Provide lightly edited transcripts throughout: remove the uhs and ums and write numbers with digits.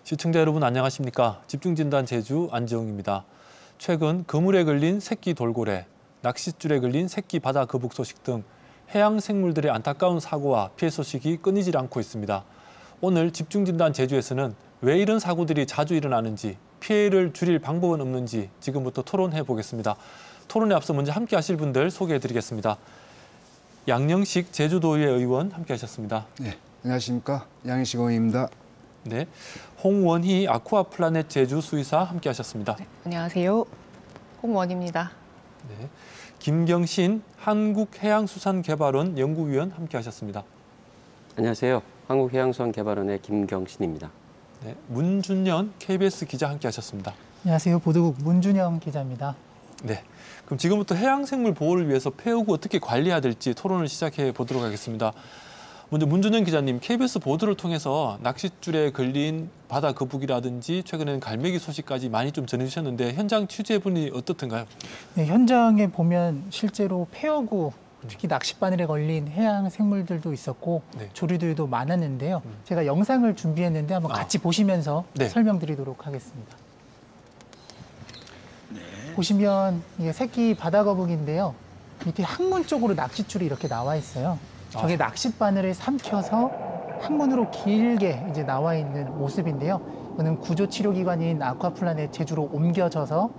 시청자 여러분 안녕하십니까? 집중진단 제주 안지영입니다. 최근 그물에 걸린 새끼 돌고래, 낚싯줄에 걸린 새끼 바다 거북 소식 등 해양 생물들의 안타까운 사고와 피해 소식이 끊이질 않고 있습니다. 오늘 집중진단 제주에서는 왜 이런 사고들이 자주 일어나는지, 피해를 줄일 방법은 없는지 지금부터 토론해 보겠습니다. 토론에 앞서 먼저 함께 하실 분들 소개해 드리겠습니다. 양영식 제주도의회 의원 함께 하셨습니다. 네, 안녕하십니까? 양영식 의원입니다. 네, 홍원희 아쿠아플라넷 제주 수의사 함께 하셨습니다. 네, 안녕하세요. 홍원희입니다. 네, 김경신 한국해양수산개발원 연구위원 함께 하셨습니다. 안녕하세요. 한국해양수산개발원의 김경신입니다. 네, 문준연 KBS 기자 함께 하셨습니다. 안녕하세요. 보도국 문준영 기자입니다. 네, 그럼 지금부터 해양생물 보호를 위해서 폐허구 어떻게 관리해야 될지 토론을 시작해 보도록 하겠습니다. 먼저 문준영 기자님, KBS 보도를 통해서 낚싯줄에 걸린 바다 거북이라든지 최근에는 갈매기 소식까지 많이 좀 전해주셨는데 현장 취재분이 어떻던가요? 네, 현장에 보면 실제로 폐허구, 특히 낚싯바늘에 걸린 해양 생물들도 있었고 네. 조류들도 많았는데요. 제가 영상을 준비했는데 한번 같이 보시면서 네. 설명드리도록 하겠습니다. 보시면 이게 새끼 바다거북인데요. 밑에 항문 쪽으로 낚싯줄이 이렇게 나와 있어요. 저게 낚싯바늘을 삼켜서 항문으로 길게 이제 나와 있는 모습인데요. 이거는 구조치료기관인 아쿠아플라넷 제주로 옮겨져서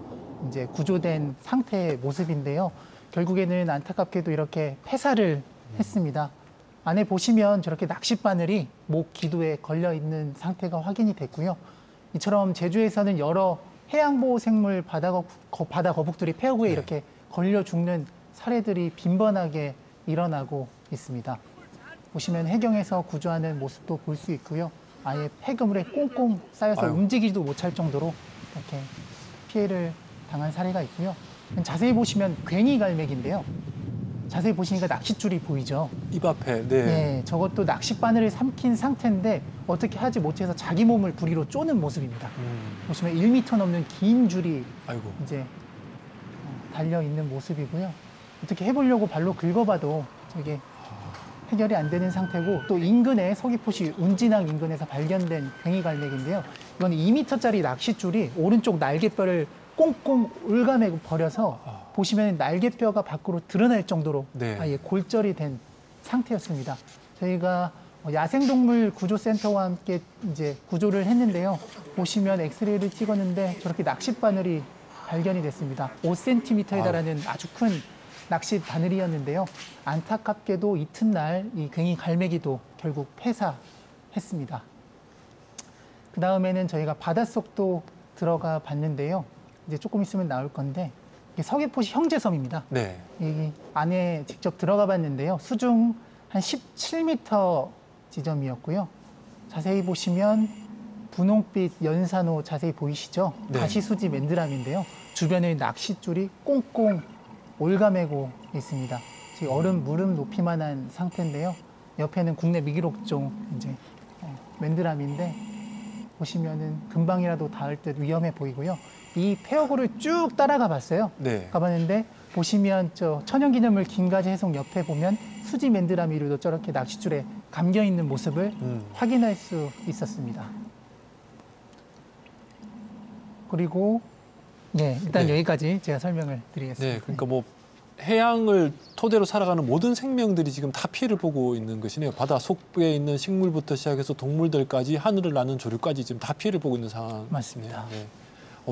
이제 구조된 상태의 모습인데요. 결국에는 안타깝게도 이렇게 폐사를 했습니다. 안에 보시면 저렇게 낚싯바늘이 목 기도에 걸려 있는 상태가 확인이 됐고요. 이처럼 제주에서는 여러 해양보호생물 바다 거북들이 폐허구에 이렇게 걸려 죽는 사례들이 빈번하게 일어나고 있습니다. 보시면 해경에서 구조하는 모습도 볼 수 있고요. 아예 폐그물에 꽁꽁 쌓여서 움직이지도 못할 정도로 이렇게 피해를 당한 사례가 있고요. 자세히 보시면 괭이 갈매기인데요. 자세히 보시니까 낚싯줄이 보이죠. 입 앞에. 네. 네, 저것도 낚싯바늘을 삼킨 상태인데 어떻게 하지 못해서 자기 몸을 부리로 쪼는 모습입니다. 보시면 1m 넘는 긴 줄이 이제 달려 있는 모습이고요. 어떻게 해보려고 발로 긁어봐도 이게 해결이 안 되는 상태고, 또 인근에 서귀포시 운진항 인근에서 발견된 괭이 갈매기인데요. 이건 2m짜리 낚싯줄이 오른쪽 날개뼈를 꽁꽁 올가매고 버려서 보시면 날개뼈가 밖으로 드러날 정도로 아예 골절이 된 상태였습니다. 저희가 야생동물 구조센터와 함께 이제 구조를 했는데요. 보시면 엑스레이를 찍었는데 저렇게 낚싯바늘이 발견이 됐습니다. 5cm에 달하는 아주 큰 낚싯바늘이었는데요. 안타깝게도 이튿날 이 괭이 갈매기도 결국 폐사했습니다. 그 다음에는 저희가 바닷속도 들어가 봤는데요. 이제 조금 있으면 나올 건데 이게 서귀포시 형제섬입니다. 네. 이 안에 직접 들어가 봤는데요. 수중 한 17m 지점이었고요. 자세히 보시면 분홍빛 연산호 자세히 보이시죠? 네. 가시수지 맨드람인데요. 주변에 낚싯줄이 꽁꽁 올가매고 있습니다. 지금 얼음 무릎 높이만한 상태인데요. 옆에는 국내 미기록종 이제 맨드람인데 보시면은 금방이라도 닿을 듯 위험해 보이고요. 이 폐허구를 쭉 따라가 봤어요. 네. 가봤는데 보시면 저 천연기념물 김가지 해송 옆에 보면 수지 맨드라미류도 저렇게 낚싯줄에 감겨 있는 모습을 확인할 수 있었습니다. 그리고 네, 일단 여기까지 제가 설명을 드리겠습니다. 네, 그러니까 뭐 해양을 토대로 살아가는 모든 생명들이 지금 다 피해를 보고 있는 것이네요. 바다 속에 있는 식물부터 시작해서 동물들까지 하늘을 나는 조류까지 지금 다 피해를 보고 있는 상황. 맞습니다. 네.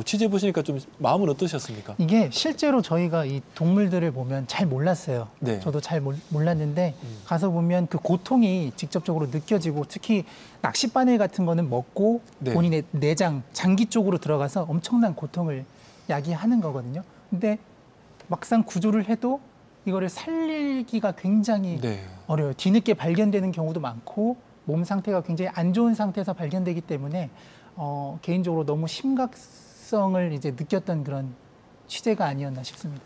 취재 보시니까 좀 마음은 어떠셨습니까? 이게 실제로 저희가 이 동물들을 보면 잘 몰랐어요. 네. 저도 잘 몰랐는데 가서 보면 그 고통이 직접적으로 느껴지고, 특히 낚싯바늘 같은 거는 먹고 본인의 내장, 장기 쪽으로 들어가서 엄청난 고통을 야기하는 거거든요. 근데 막상 구조를 해도 이거를 살리기가 굉장히 어려워요. 뒤늦게 발견되는 경우도 많고 몸 상태가 굉장히 안 좋은 상태에서 발견되기 때문에 개인적으로 너무 심각성을 이제 느꼈던 그런 취재가 아니었나 싶습니다.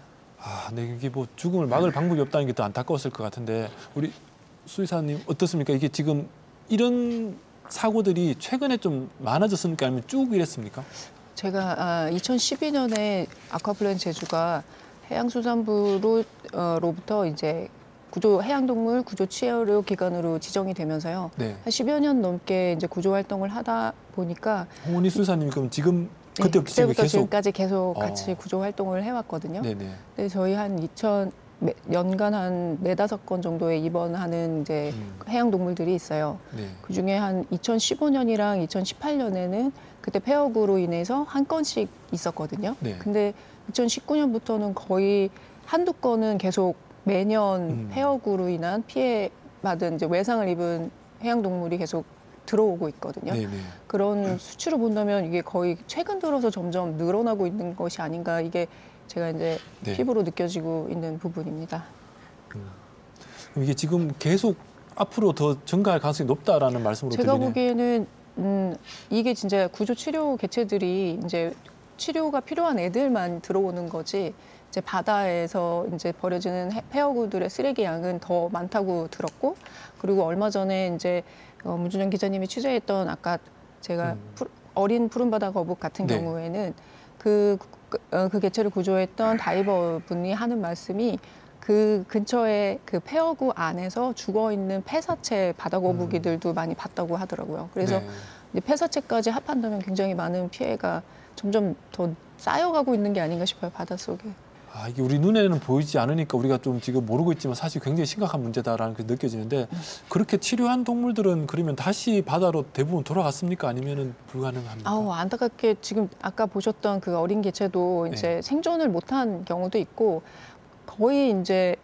네, 이게 뭐 죽음을 막을 방법이 없다는 게 더 안타까웠을 것 같은데 우리 수의사님 어떻습니까? 이게 지금 이런 사고들이 최근에 좀 많아졌습니까? 아니면 쭉 이랬습니까? 제가 2012년에 아쿠아플라넷 제주가 해양수산부로부터 이제 해양동물 구조 치료 기관으로 지정이 되면서요. 네. 한 10여 년 넘게 이제 구조 활동을 하다 보니까 홍은희 수사님 그럼 지금 그때부터 지금 그때부터 계속 지금까지 계속 같이 어. 구조 활동을 해왔거든요. 네네. 근데 저희 한 연간 한 4-5건 정도의 입원하는 이제 해양동물들이 있어요. 네. 그중에 한 2015년이랑 2018년에는 그때 폐역으로 인해서 한 건씩 있었거든요. 네. 근데 2019년부터는 거의 한두 건은 계속 매년 폐역으로 인한 피해 받은 이제 외상을 입은 해양동물이 계속 들어오고 있거든요. 네네. 그런 수치를 본다면 이게 거의 최근 들어서 점점 늘어나고 있는 것이 아닌가, 이게 제가 이제 네. 피부로 느껴지고 있는 부분입니다. 그럼 이게 지금 계속 앞으로 더 증가할 가능성이 높다라는 말씀으로 제가 들리네요. 보기에는 이게 진짜 구조 치료 개체들이 이제 치료가 필요한 애들만 들어오는 거지, 이제 바다에서 이제 버려지는 폐어구들의 쓰레기 양은 더 많다고 들었고, 그리고 얼마 전에 이제 문준영 기자님이 취재했던 아까 제가 어린 푸른바다 거북 같은 네. 경우에는 그 개체를 구조했던 다이버 분이 하는 말씀이 그 근처에 그 폐어구 안에서 죽어 있는 폐사체 바다 거북이들도 많이 봤다고 하더라고요. 그래서 네. 이제 폐사체까지 합한다면 굉장히 많은 피해가 점점 더 쌓여가고 있는 게 아닌가 싶어요, 바닷속에. 아, 이게 우리 눈에는 보이지 않으니까 우리가 좀 지금 모르고 있지만 사실 굉장히 심각한 문제다라는 게 느껴지는데, 그렇게 치료한 동물들은 그러면 다시 바다로 대부분 돌아갔습니까? 아니면은 불가능합니까? 아우, 안타깝게 지금 아까 보셨던 그 어린 개체도 이제 네. 생존을 못한 경우도 있고, 거의 이제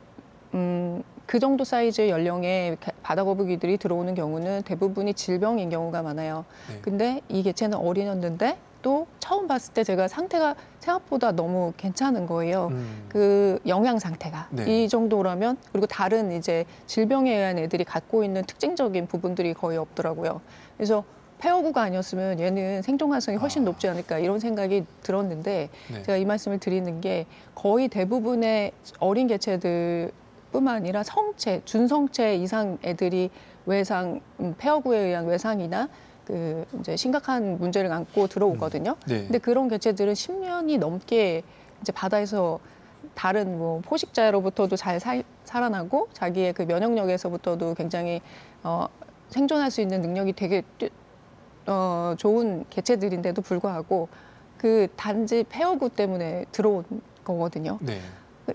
그 정도 사이즈의 연령의 바다 거북이들이 들어오는 경우는 대부분이 질병인 경우가 많아요. 네. 근데 이 개체는 어린이였는데 또 처음 봤을 때 제가 상태가 생각보다 너무 괜찮은 거예요. 그 영양 상태가 네. 이 정도라면, 그리고 다른 이제 질병에 의한 애들이 갖고 있는 특징적인 부분들이 거의 없더라고요. 그래서 폐어구가 아니었으면 얘는 생존 가능성이 훨씬 높지 않을까, 이런 생각이 들었는데, 네. 제가 이 말씀을 드리는 게 거의 대부분의 어린 개체들뿐만 아니라 성체, 준성체 이상 애들이 외상, 폐어구에 의한 외상이나 그 이제 심각한 문제를 안고 들어오거든요. 네. 근데 그런 개체들은 10년이 넘게 이제 바다에서 다른 뭐 포식자로부터도 잘 살아나고, 자기의 그 면역력에서부터도 굉장히 생존할 수 있는 능력이 되게 좋은 개체들인데도 불구하고 그 단지 폐어구 때문에 들어온 거거든요. 네.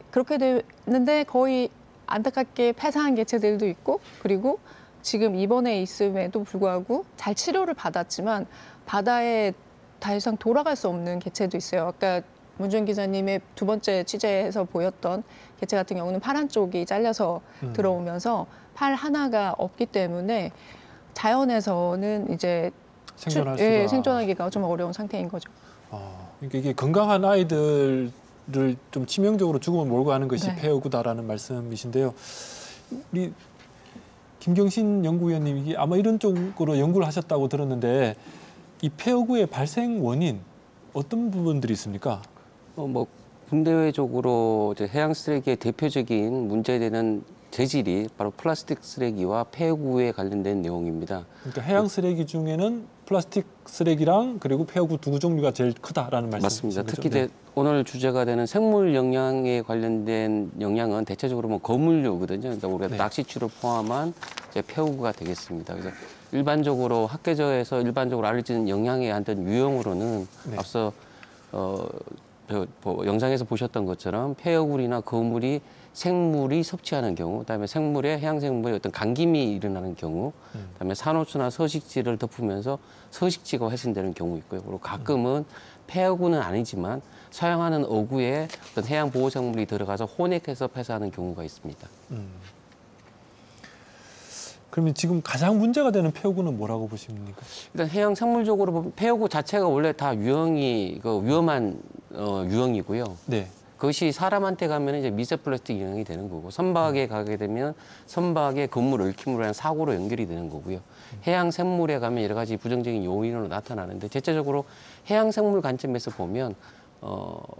그렇게 됐는데 거의 안타깝게 폐사한 개체들도 있고, 그리고 지금 입원해 있음에도 불구하고 잘 치료를 받았지만 바다에 더 이상 돌아갈 수 없는 개체도 있어요. 아까 문준 기자님의 두 번째 취재에서 보였던 개체 같은 경우는 팔 한쪽이 잘려서 들어오면서 팔 하나가 없기 때문에 자연에서는 이제 생존하기가 좀 어려운 상태인 거죠. 그러니까 이게 건강한 아이들을 좀 치명적으로 죽음을 몰고 가는 것이 네. 폐어구다라는 말씀이신데요. 우리 김경신 연구위원님이 아마 이런 쪽으로 연구를 하셨다고 들었는데, 이 폐어구의 발생 원인 어떤 부분들이 있습니까? 뭐 국내외적으로 이제 해양 쓰레기의 대표적인 문제되는 재질이 바로 플라스틱 쓰레기와 폐어구에 관련된 내용입니다. 그러니까 해양 쓰레기 중에는 플라스틱 쓰레기랑 그리고 폐어구 두 종류가 제일 크다라는 말씀이신 맞습니다. 거죠? 특히 네. 오늘 주제가 되는 생물 영양에 관련된 영양은 대체적으로 뭐 거물류거든요. 그러니까 우리가 네. 낚시추를 포함한 이제 폐어구가 되겠습니다. 그래서 일반적으로 학계저에서 일반적으로 알려진 영양에 한던 유형으로는 네. 앞서 영상에서 보셨던 것처럼 폐어구나 거물이 생물이 섭취하는 경우, 그다음에 생물에 해양 생물에 어떤 감김이 일어나는 경우, 그다음에 산호초나 서식지를 덮으면서 서식지가 훼손되는 경우 있고요. 그리고 가끔은 폐어구는 아니지만 사용하는 어구에 어떤 해양 보호 생물이 들어가서 혼액해서 폐사하는 경우가 있습니다. 그러면 지금 가장 문제가 되는 폐어구는 뭐라고 보십니까? 일단 해양 생물적으로 보면 폐어구 자체가 원래 다 유형이 위험한 유형이고요. 네. 그것이 사람한테 가면 이제 미세 플라스틱 영향이 되는 거고, 선박에 가게 되면 선박의 건물 얽힘으로 인한 사고로 연결이 되는 거고요. 해양 생물에 가면 여러 가지 부정적인 요인으로 나타나는데, 대체적으로 해양 생물 관점에서 보면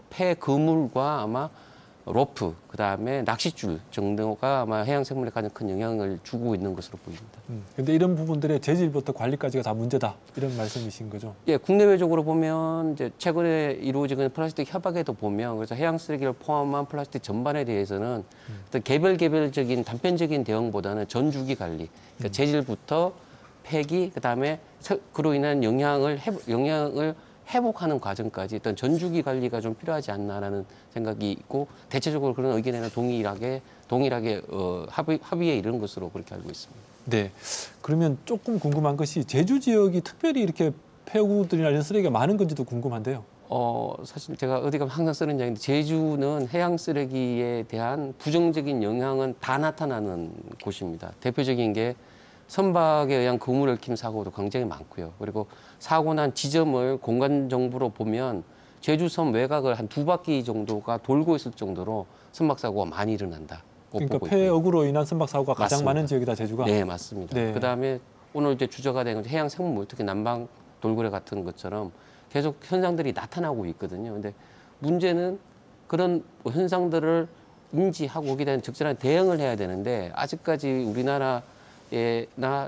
폐 그물과 아마 로프, 그다음에 낚싯줄 정도가 아마 해양 생물에 가장 큰 영향을 주고 있는 것으로 보입니다. 근데 이런 부분들의 재질부터 관리까지가 다 문제다 이런 말씀이신 거죠? 예, 국내외적으로 보면 이제 최근에 이루어지는 플라스틱 협약에도 보면 그래서 해양 쓰레기를 포함한 플라스틱 전반에 대해서는 어떤 개별적인 단편적인 대응보다는 전주기 관리, 그러니까 재질부터 폐기, 그다음에 그로 인한 영향을 회복하는 과정까지 어떤 전주기 관리가 좀 필요하지 않나라는 생각이 있고 대체적으로 그런 의견에는 동일하게 합의에 이르는 것으로 그렇게 알고 있습니다. 네. 그러면 조금 궁금한 것이 제주 지역이 특별히 이렇게 폐구들이나 이런 쓰레기가 많은 건지도 궁금한데요. 사실 제가 어디 가면 항상 쓰는 이야기인데 제주는 해양 쓰레기에 대한 부정적인 영향은 다 나타나는 곳입니다. 대표적인 게 선박에 의한 그물 얽힘 사고도 굉장히 많고요. 그리고 사고 난 지점을 공간 정보로 보면 제주섬 외곽을 한 2바퀴 정도가 돌고 있을 정도로 선박 사고가 많이 일어난다. 그러니까 폐역으로 인한 선박 사고가 가장 맞습니다. 많은 지역이다, 제주가. 네, 맞습니다. 네. 그다음에 오늘 이제 주제가 된 해양 생물, 특히 남방 돌고래 같은 것처럼 계속 현상들이 나타나고 있거든요. 근데 문제는 그런 현상들을 인지하고 거기에 대한 적절한 대응을 해야 되는데 아직까지 우리나라나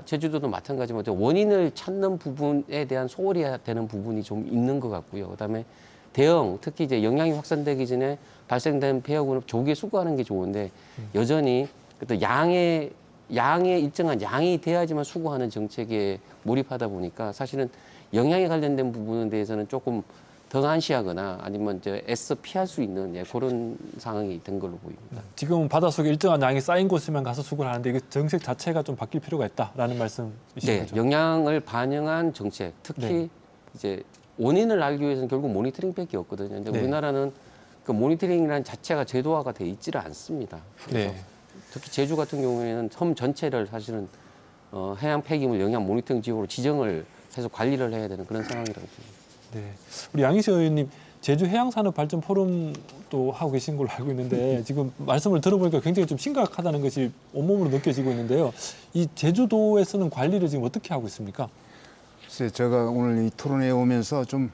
제주도도 마찬가지지만 원인을 찾는 부분에 대한 소홀히 되는 부분이 좀 있는 것 같고요. 그다음에 대응, 특히 이제 영향이 확산되기 전에 발생된 폐역을 조기에 수거하는 게 좋은데 여전히 또 양의 일정한 양이 돼야지만 수거하는 정책에 몰입하다 보니까 사실은 영양에 관련된 부분에 대해서는 조금 더 안시하거나 아니면 이제 애써 피할 수 있는 그런 상황이 된 걸로 보입니다. 지금은 바닷속에 일정한 양이 쌓인 곳에만 가서 수거를 하는데 이게 정책 자체가 좀 바뀔 필요가 있다라는 말씀이신 네, 거죠? 영향을 반영한 정책, 특히 네. 이제 원인을 알기 위해서는 결국 모니터링밖에 없거든요. 근데 네. 우리나라는 그 모니터링이라는 자체가 제도화가 돼 있지를 않습니다. 그래서 네. 특히 제주 같은 경우에는 섬 전체를 사실은 해양 폐기물 영향 모니터링 지역으로 지정을 해서 관리를 해야 되는 그런 상황이라고 봅니다. 네. 우리 양희식 의원님 제주 해양산업발전 포럼도 하고 계신 걸로 알고 있는데 지금 말씀을 들어보니까 굉장히 좀 심각하다는 것이 온몸으로 느껴지고 있는데요. 이 제주도에서는 관리를 지금 어떻게 하고 있습니까? 글쎄, 제가 오늘 이 토론회에 오면서 좀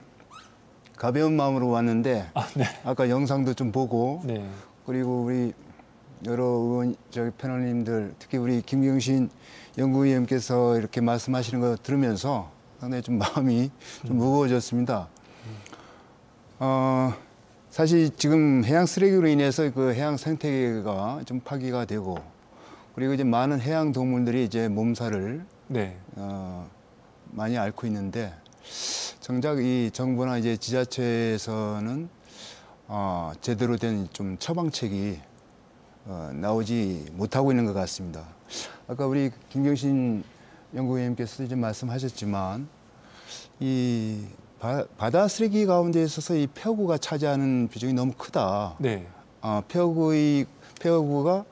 가벼운 마음으로 왔는데 네. 아까 영상도 좀 보고 네. 그리고 우리 여러 의원 패널님들 특히 우리 김경신 연구위원께서 이렇게 말씀하시는 거 들으면서 상당히 좀 마음이 좀 무거워졌습니다. 사실 지금 해양 쓰레기로 인해서 그 해양 생태계가 좀 파괴가 되고 그리고 이제 많은 해양 동물들이 이제 몸살을 네. 많이 앓고 있는데 정작 이 정부나 이제 지자체에서는 제대로 된 좀 처방책이 나오지 못하고 있는 것 같습니다. 아까 우리 김경신 연구위원께서 이제 말씀하셨지만 이 바다 쓰레기 가운데 있어서 이 폐허구가 차지하는 비중이 너무 크다. 네. 폐허구가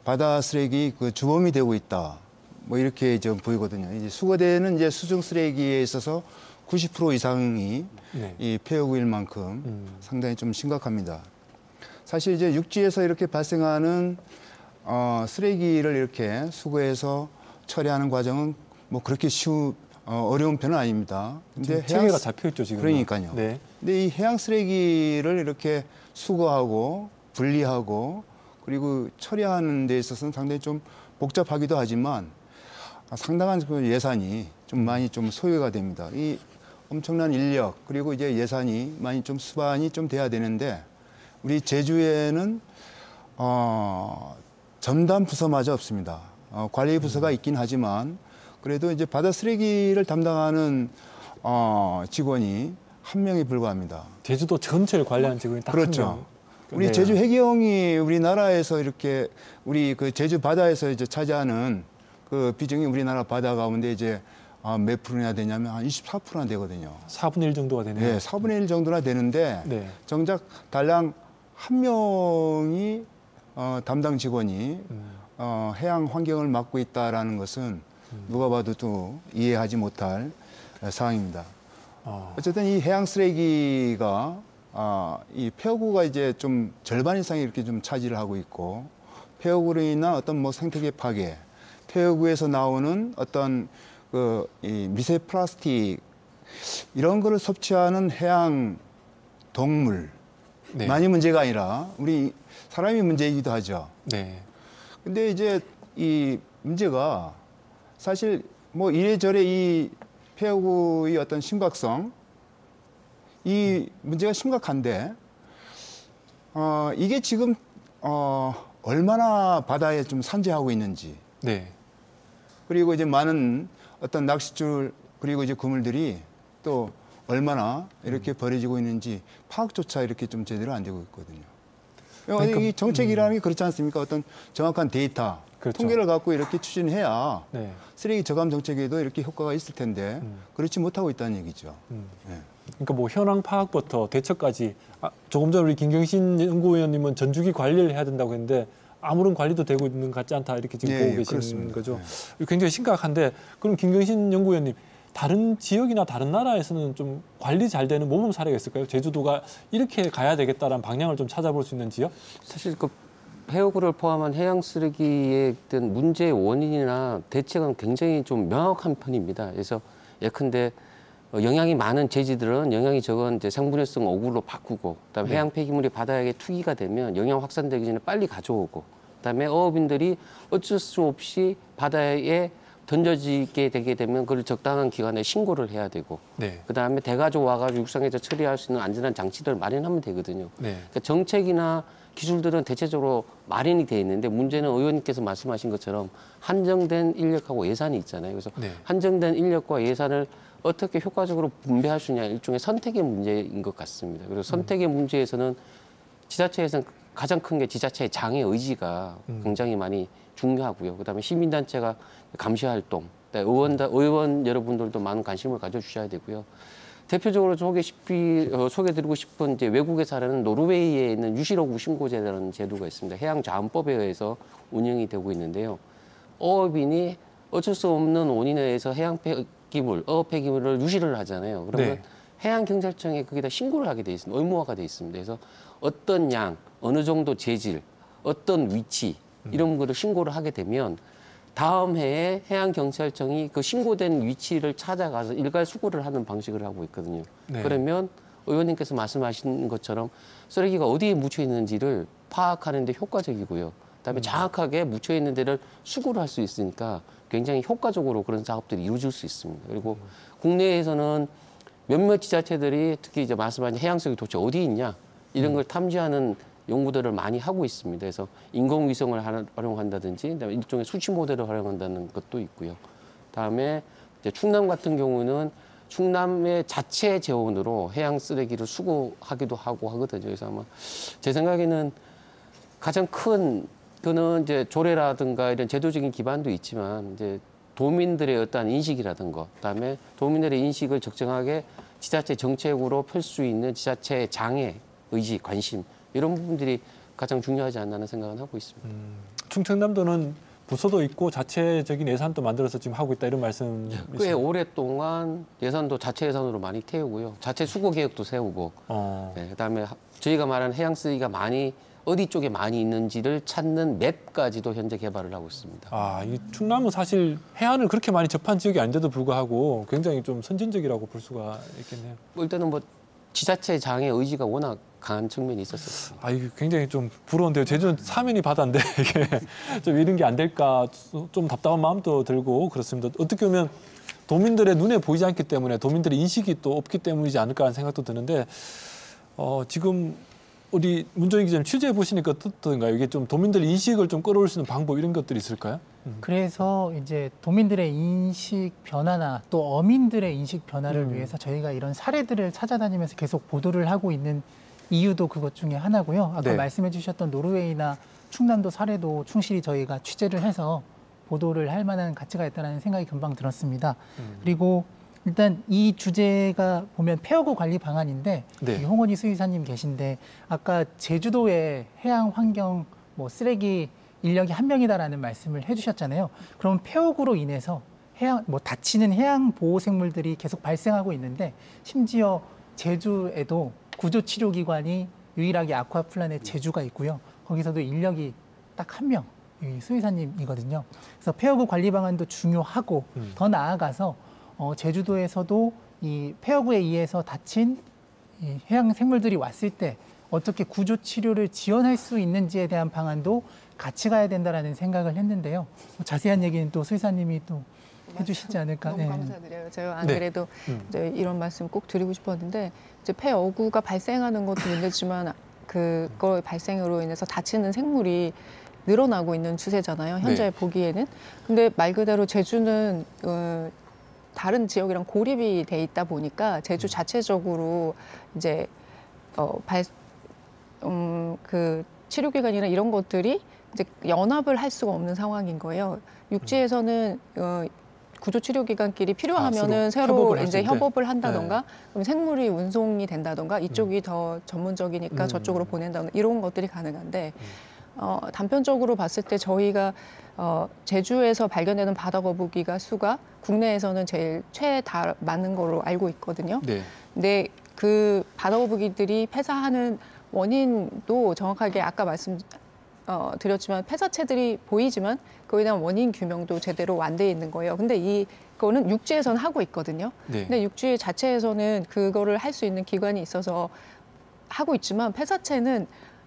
바다 쓰레기 그 주범이 되고 있다. 뭐 이렇게 좀 보이거든요. 이제 수거되는 이제 수중 쓰레기에 있어서 90% 이상이 네. 이 폐허구일 만큼 상당히 좀 심각합니다. 사실 이제 육지에서 이렇게 발생하는 쓰레기를 이렇게 수거해서 처리하는 과정은 뭐 그렇게 어려운 편은 아닙니다. 근데 체계가 잡혀 있죠 지금. 그러니까요. 네. 근데 이 해양 쓰레기를 이렇게 수거하고 분리하고 그리고 처리하는 데 있어서는 상당히 좀 복잡하기도 하지만 상당한 그 예산이 좀 많이 좀 소요가 됩니다. 이 엄청난 인력 그리고 이제 예산이 많이 좀 수반이 좀 돼야 되는데 우리 제주에는 전담 부서마저 없습니다. 관리 부서가 있긴 하지만 그래도 이제 바다 쓰레기를 담당하는 직원이 한 명에 불과합니다. 제주도 전체를 관리하는 직원이 딱 그렇죠. 한 명. 우리 네. 제주 해경이 우리나라에서 이렇게 우리 그 제주 바다에서 이제 차지하는 그 비중이 우리나라 바다 가운데 이제 몇 프로나 되냐면 한 24%나 되거든요. 4분의 1 정도가 되네요. 네, 4분의 1 정도나 되는데 네. 정작 달랑 한 명이 담당 직원이 해양 환경을 맡고 있다라는 것은 누가 봐도 또 이해하지 못할 사항입니다. 어쨌든 이 해양 쓰레기가 이 폐허구가 이제 좀 절반 이상이 이렇게 좀 차지를 하고 있고 폐허구로 인한 어떤 뭐 생태계 파괴, 폐허구에서 나오는 어떤 이 미세 플라스틱 이런 거를 섭취하는 해양 동물 네. 많이 문제가 아니라 우리 사람이 문제이기도 하죠. 네. 근데 이제 이 문제가 사실 뭐 이래저래 이 폐허구의 어떤 심각성, 이 문제가 심각한데 이게 지금 얼마나 바다에 좀 산재하고 있는지, 네. 그리고 이제 많은 어떤 낚싯줄 그리고 이제 그물들이 또 얼마나 이렇게 버려지고 있는지 파악조차 이렇게 좀 제대로 안 되고 있거든요. 그러니까, 이 정책이라는 게 그렇지 않습니까? 어떤 정확한 데이터, 그렇죠. 통계를 갖고 이렇게 추진해야 네. 쓰레기 저감 정책에도 이렇게 효과가 있을 텐데 그렇지 못하고 있다는 얘기죠. 네. 그러니까 뭐 현황 파악부터 대처까지 조금 전 우리 김경신 연구위원님은 전주기 관리를 해야 된다고 했는데 아무런 관리도 되고 있는 것 같지 않다 이렇게 지금 예, 보고 예, 계신 그렇습니다. 거죠. 굉장히 심각한데 그럼 김경신 연구위원님 다른 지역이나 다른 나라에서는 좀 관리 잘 되는 모범 사례가 있을까요? 제주도가 이렇게 가야 되겠다라는 방향을 좀 찾아볼 수 있는지요? 사실 그 폐허구를 포함한 해양 쓰레기의 어떤 문제의 원인이나 대책은 굉장히 좀 명확한 편입니다. 그래서 예컨대 영양이 많은 제지들은 영양이 적은 이제 생분해성 어구로 바꾸고, 그다음에 해양 폐기물이 바다에 투기가 되면 영양 확산되기 전에 빨리 가져오고, 그다음에 어업인들이 어쩔 수 없이 바다에 던져지게 되게 되면 그걸 적당한 기간에 신고를 해야 되고, 네. 그다음에 대가족 와가지고 육상에서 처리할 수 있는 안전한 장치들을 마련하면 되거든요. 네. 그러니까 정책이나 기술들은 대체적으로 마련이 돼 있는데 문제는 의원님께서 말씀하신 것처럼 한정된 인력하고 예산이 있잖아요. 그래서 네. 한정된 인력과 예산을 어떻게 효과적으로 분배할 수 있냐, 일종의 선택의 문제인 것 같습니다. 그리고 선택의 문제에서는 지자체에서는 가장 큰 게 지자체의 장애 의지가 굉장히 많이 중요하고요. 그다음에 시민단체가 감시 활동, 의원 여러분들도 많은 관심을 가져주셔야 되고요. 대표적으로 소개드리고 싶은 이제 외국의 사례는 노르웨이에 있는 유실어구 신고제라는 제도가 있습니다. 해양자원법에 의해서 운영이 되고 있는데요. 어업인이 어쩔 수 없는 원인에 의해서 해양 폐기물, 어업 폐기물을 유실을 하잖아요. 그러면 네. 해양경찰청에 거기다 신고를 하게 돼 있습니다. 의무화가 돼 있습니다. 그래서 어떤 양, 어느 정도 재질, 어떤 위치 이런 거를 신고를 하게 되면 다음 해에 해양경찰청이 그 신고된 위치를 찾아가서 일괄 수거를 하는 방식을 하고 있거든요. 네. 그러면 의원님께서 말씀하신 것처럼 쓰레기가 어디에 묻혀 있는지를 파악하는 데 효과적이고요. 그다음에 정확하게 묻혀 있는 데를 수거를 할 수 있으니까 굉장히 효과적으로 그런 작업들이 이루어질 수 있습니다. 그리고 국내에서는 몇몇 지자체들이 특히 이제 말씀하신 해양 쓰레기 도대체 어디 있냐 이런 걸 탐지하는 연구들을 많이 하고 있습니다. 그래서 인공위성을 활용한다든지, 그다음에 일종의 수치 모델을 활용한다는 것도 있고요. 다음에 이제 충남 같은 경우는 충남의 자체 재원으로 해양 쓰레기를 수거하기도 하고 하거든요. 그래서 아마 제 생각에는 가장 큰 그는 이제 조례라든가 이런 제도적인 기반도 있지만 이제 도민들의 어떠한 인식이라든가, 그다음에 도민들의 인식을 적정하게 지자체 정책으로 펼 수 있는 지자체의 장애, 의지, 관심 이런 부분들이 가장 중요하지 않나는 생각은 하고 있습니다. 충청남도는 부서도 있고 자체적인 예산도 만들어서 지금 하고 있다 이런 말씀이시죠? 꽤 오랫동안 예산도 자체 예산으로 많이 태우고요. 자체 수거 계획도 세우고, 네, 그다음에 저희가 말하는 해양 쓰레기가 많이 어디 쪽에 많이 있는지를 찾는 맵까지도 현재 개발을 하고 있습니다. 이 충남은 사실 해안을 그렇게 많이 접한 지역이 아닌데도 불구하고 굉장히 좀 선진적이라고 볼 수가 있겠네요. 일단은 뭐 지자체 장애 의지가 워낙 강한 측면이 있었어요. 이게 굉장히 좀 부러운데요. 제주는 사면이 바다인데 이게 좀 이런 게 안 될까 좀 답답한 마음도 들고 그렇습니다. 어떻게 보면 도민들의 눈에 보이지 않기 때문에 도민들의 인식이 또 없기 때문이지 않을까 하는 생각도 드는데 지금 우리 문정희 기자님 취재해 보시니까 어떻던가요? 이게 좀 도민들의 인식을 좀 끌어올 수 있는 방법 이런 것들이 있을까요? 그래서 이제 도민들의 인식 변화나 또 어민들의 인식 변화를 위해서 저희가 이런 사례들을 찾아다니면서 계속 보도를 하고 있는 이유도 그것 중에 하나고요. 아까 네. 말씀해 주셨던 노르웨이나 충남도 사례도 충실히 저희가 취재를 해서 보도를 할 만한 가치가 있다는 생각이 금방 들었습니다. 그리고 일단 이 주제가 보면 폐허구 관리 방안인데 네. 여기 홍원희 수의사님 계신데 아까 제주도의 해양 환경 뭐 쓰레기 인력이 1명이다라는 말씀을 해주셨잖아요. 그럼 폐허구로 인해서 해양 뭐 다치는 해양 보호 생물들이 계속 발생하고 있는데 심지어 제주에도 구조치료기관이 유일하게 아쿠아플란의 제주가 있고요. 거기서도 인력이 딱 1명, 수의사님이거든요. 그래서 폐허구 관리 방안도 중요하고 더 나아가서 제주도에서도 이 폐허구에 의해서 다친 이 해양 생물들이 왔을 때 어떻게 구조 치료를 지원할 수 있는지에 대한 방안도 같이 가야 된다라는 생각을 했는데요. 자세한 얘기는 또 수의사님이 또 해주시지 않을까. 너무 감사드려요. 제가 안 네. 그래도 이제 이런 말씀 꼭 드리고 싶었는데 이제 폐어구가 발생하는 것도 문제지만 그거 발생으로 인해서 다치는 생물이 늘어나고 있는 추세잖아요. 현재 네. 보기에는. 근데 말 그대로 제주는 다른 지역이랑 고립이 돼 있다 보니까 제주 자체적으로 이제 그 치료기관이나 이런 것들이 이제 연합을 할 수가 없는 상황인 거예요. 육지에서는 구조치료기관끼리 필요하면은 새로 이제 협업을 한다던가, 네. 그럼 생물이 운송이 된다던가, 이쪽이 더 전문적이니까 저쪽으로 보낸다던가 이런 것들이 가능한데 단편적으로 봤을 때 저희가 제주에서 발견되는 바다거북이가 수가 국내에서는 제일 많은 걸로 알고 있거든요. 네. 근데 그 바다거북이들이 폐사하는 원인도 정확하게 아까 드렸지만 폐사체들이 보이지만 그에 대한 원인 규명도 제대로 안 돼 있는 거예요. 근데 이거는 육지에서는 하고 있거든요. 네. 근데 육지 자체에서는 그거를 할 수 있는 기관이 있어서 하고 있지만 폐사체는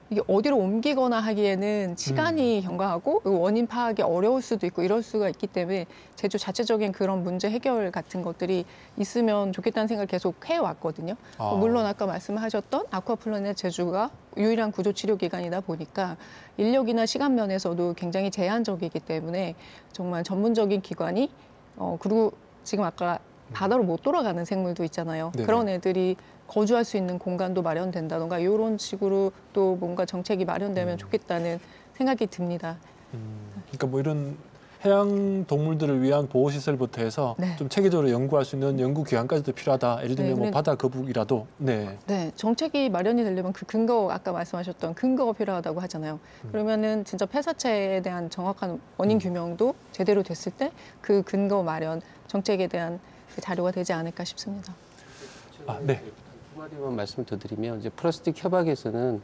이게 어디로 옮기거나 하기에는 시간이 경과하고 원인 파악이 어려울 수도 있고 이럴 수가 있기 때문에 제주 자체적인 그런 문제 해결 같은 것들이 있으면 좋겠다는 생각을 계속 해왔거든요. 물론 아까 말씀하셨던 아쿠아플라넷 제주가 유일한 구조치료기관이다 보니까 인력이나 시간 면에서도 굉장히 제한적이기 때문에 정말 전문적인 기관이 그리고 지금 아까 바다로 못 돌아가는 생물도 있잖아요. 네네. 그런 애들이 거주할 수 있는 공간도 마련된다던가 이런 식으로 또 뭔가 정책이 마련되면 좋겠다는 생각이 듭니다. 그러니까 뭐 이런 해양 동물들을 위한 보호 시설부터 해서 네. 좀 체계적으로 연구할 수 있는 연구 기관까지도 필요하다. 예를 들면 네, 뭐 바다 거북이라도 네. 네, 정책이 마련이 되려면 그 근거, 아까 말씀하셨던 근거가 필요하다고 하잖아요. 그러면은 진짜 폐사체에 대한 정확한 원인 규명도 제대로 됐을 때 그 근거 마련, 정책에 대한 자료가 되지 않을까 싶습니다. 네. 두 마디만 말씀 더 드리면 이제 플라스틱 협약에서는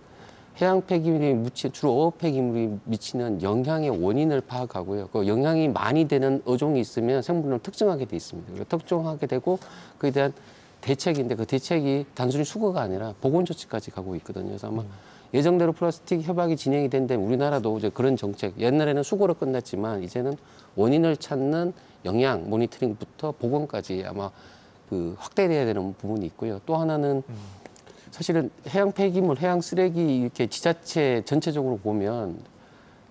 해양 폐기물이 주로 어업 폐기물이 미치는 영향의 원인을 파악하고요. 그 영향이 많이 되는 어종이 있으면 생물을 특정하게 돼 있습니다. 그리고 특정하게 되고 그에 대한 대책인데 그 대책이 단순히 수거가 아니라 보건 조치까지 가고 있거든요. 그래서 아마 예정대로 플라스틱 협약이 진행이 된다면 우리나라도 이제 그런 정책, 옛날에는 수거로 끝났지만 이제는 원인을 찾는 영양 모니터링부터 보건까지 아마 그 확대돼야 되는 부분이 있고요. 또 하나는 사실은 해양 폐기물, 해양 쓰레기 이렇게 지자체 전체적으로 보면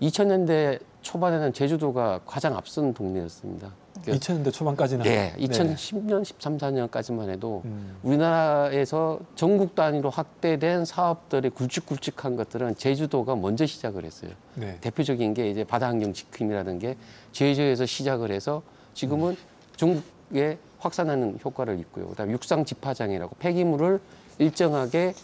2000년대 초반에는 제주도가 가장 앞선 동네였습니다. 2000년대 초반까지는. 네, 2010년, 13, 14년까지만 해도 우리나라에서 전국 단위로 확대된 사업들이 굵직굵직한 것들은 제주도가 먼저 시작을 했어요. 네. 대표적인 게 이제 바다환경 지킴이라는 게 제주에서 시작을 해서 지금은 전국에 확산하는 효과를 있고요. 그다음에 육상 집화장이라고 폐기물을 일정하게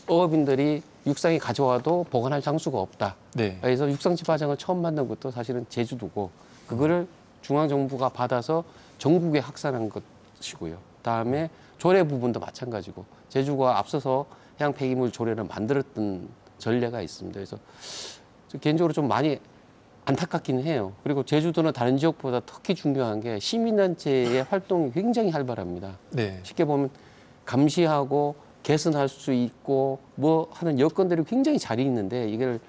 어업인들이 육상에 가져와도 보관할 장소가 없다. 네. 그래서 육상 집화장을 처음 만든 것도 사실은 제주도고 그거를 중앙정부가 받아서 전국에 확산한 것이고요. 그다음에 조례 부분도 마찬가지고 제주가 앞서서 해양 폐기물 조례를 만들었던 전례가 있습니다. 그래서 개인적으로 좀 많이 안타깝기는 해요. 그리고 제주도는 다른 지역보다 특히 중요한 게 시민단체의 활동이 굉장히 활발합니다. 네. 쉽게 보면 감시하고 개선할 수 있고 뭐 하는 여건들이 굉장히 잘 있는데 이걸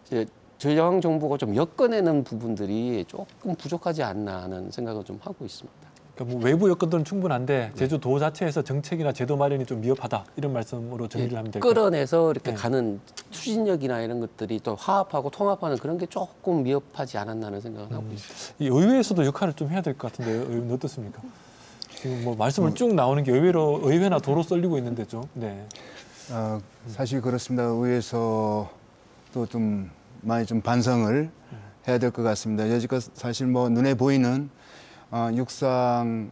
이제 저양 정부가 좀 엮어내는 부분들이 조금 부족하지 않나 하는 생각을 좀 하고 있습니다. 그러니까 뭐 외부 여건들은 충분한데 제주도 자체에서 정책이나 제도 마련이 좀 미흡하다 이런 말씀으로 정리를 하면 될까요? 끌어내서 이렇게 네. 가는 추진력이나 이런 것들이 또 화합하고 통합하는 그런 게 조금 미흡하지 않았나 하는 생각을 하고 있습니다. 이 의회에서도 역할을 좀 해야 될 것 같은데 의원님 어떻습니까? 지금 뭐 말씀을 쭉 나오는 게 의외로 의회나 도로 썰리고 있는데 좀. 네. 사실 그렇습니다. 의회에서도 좀 많이 좀 반성을 해야 될 것 같습니다. 여지껏 사실 뭐 눈에 보이는 육상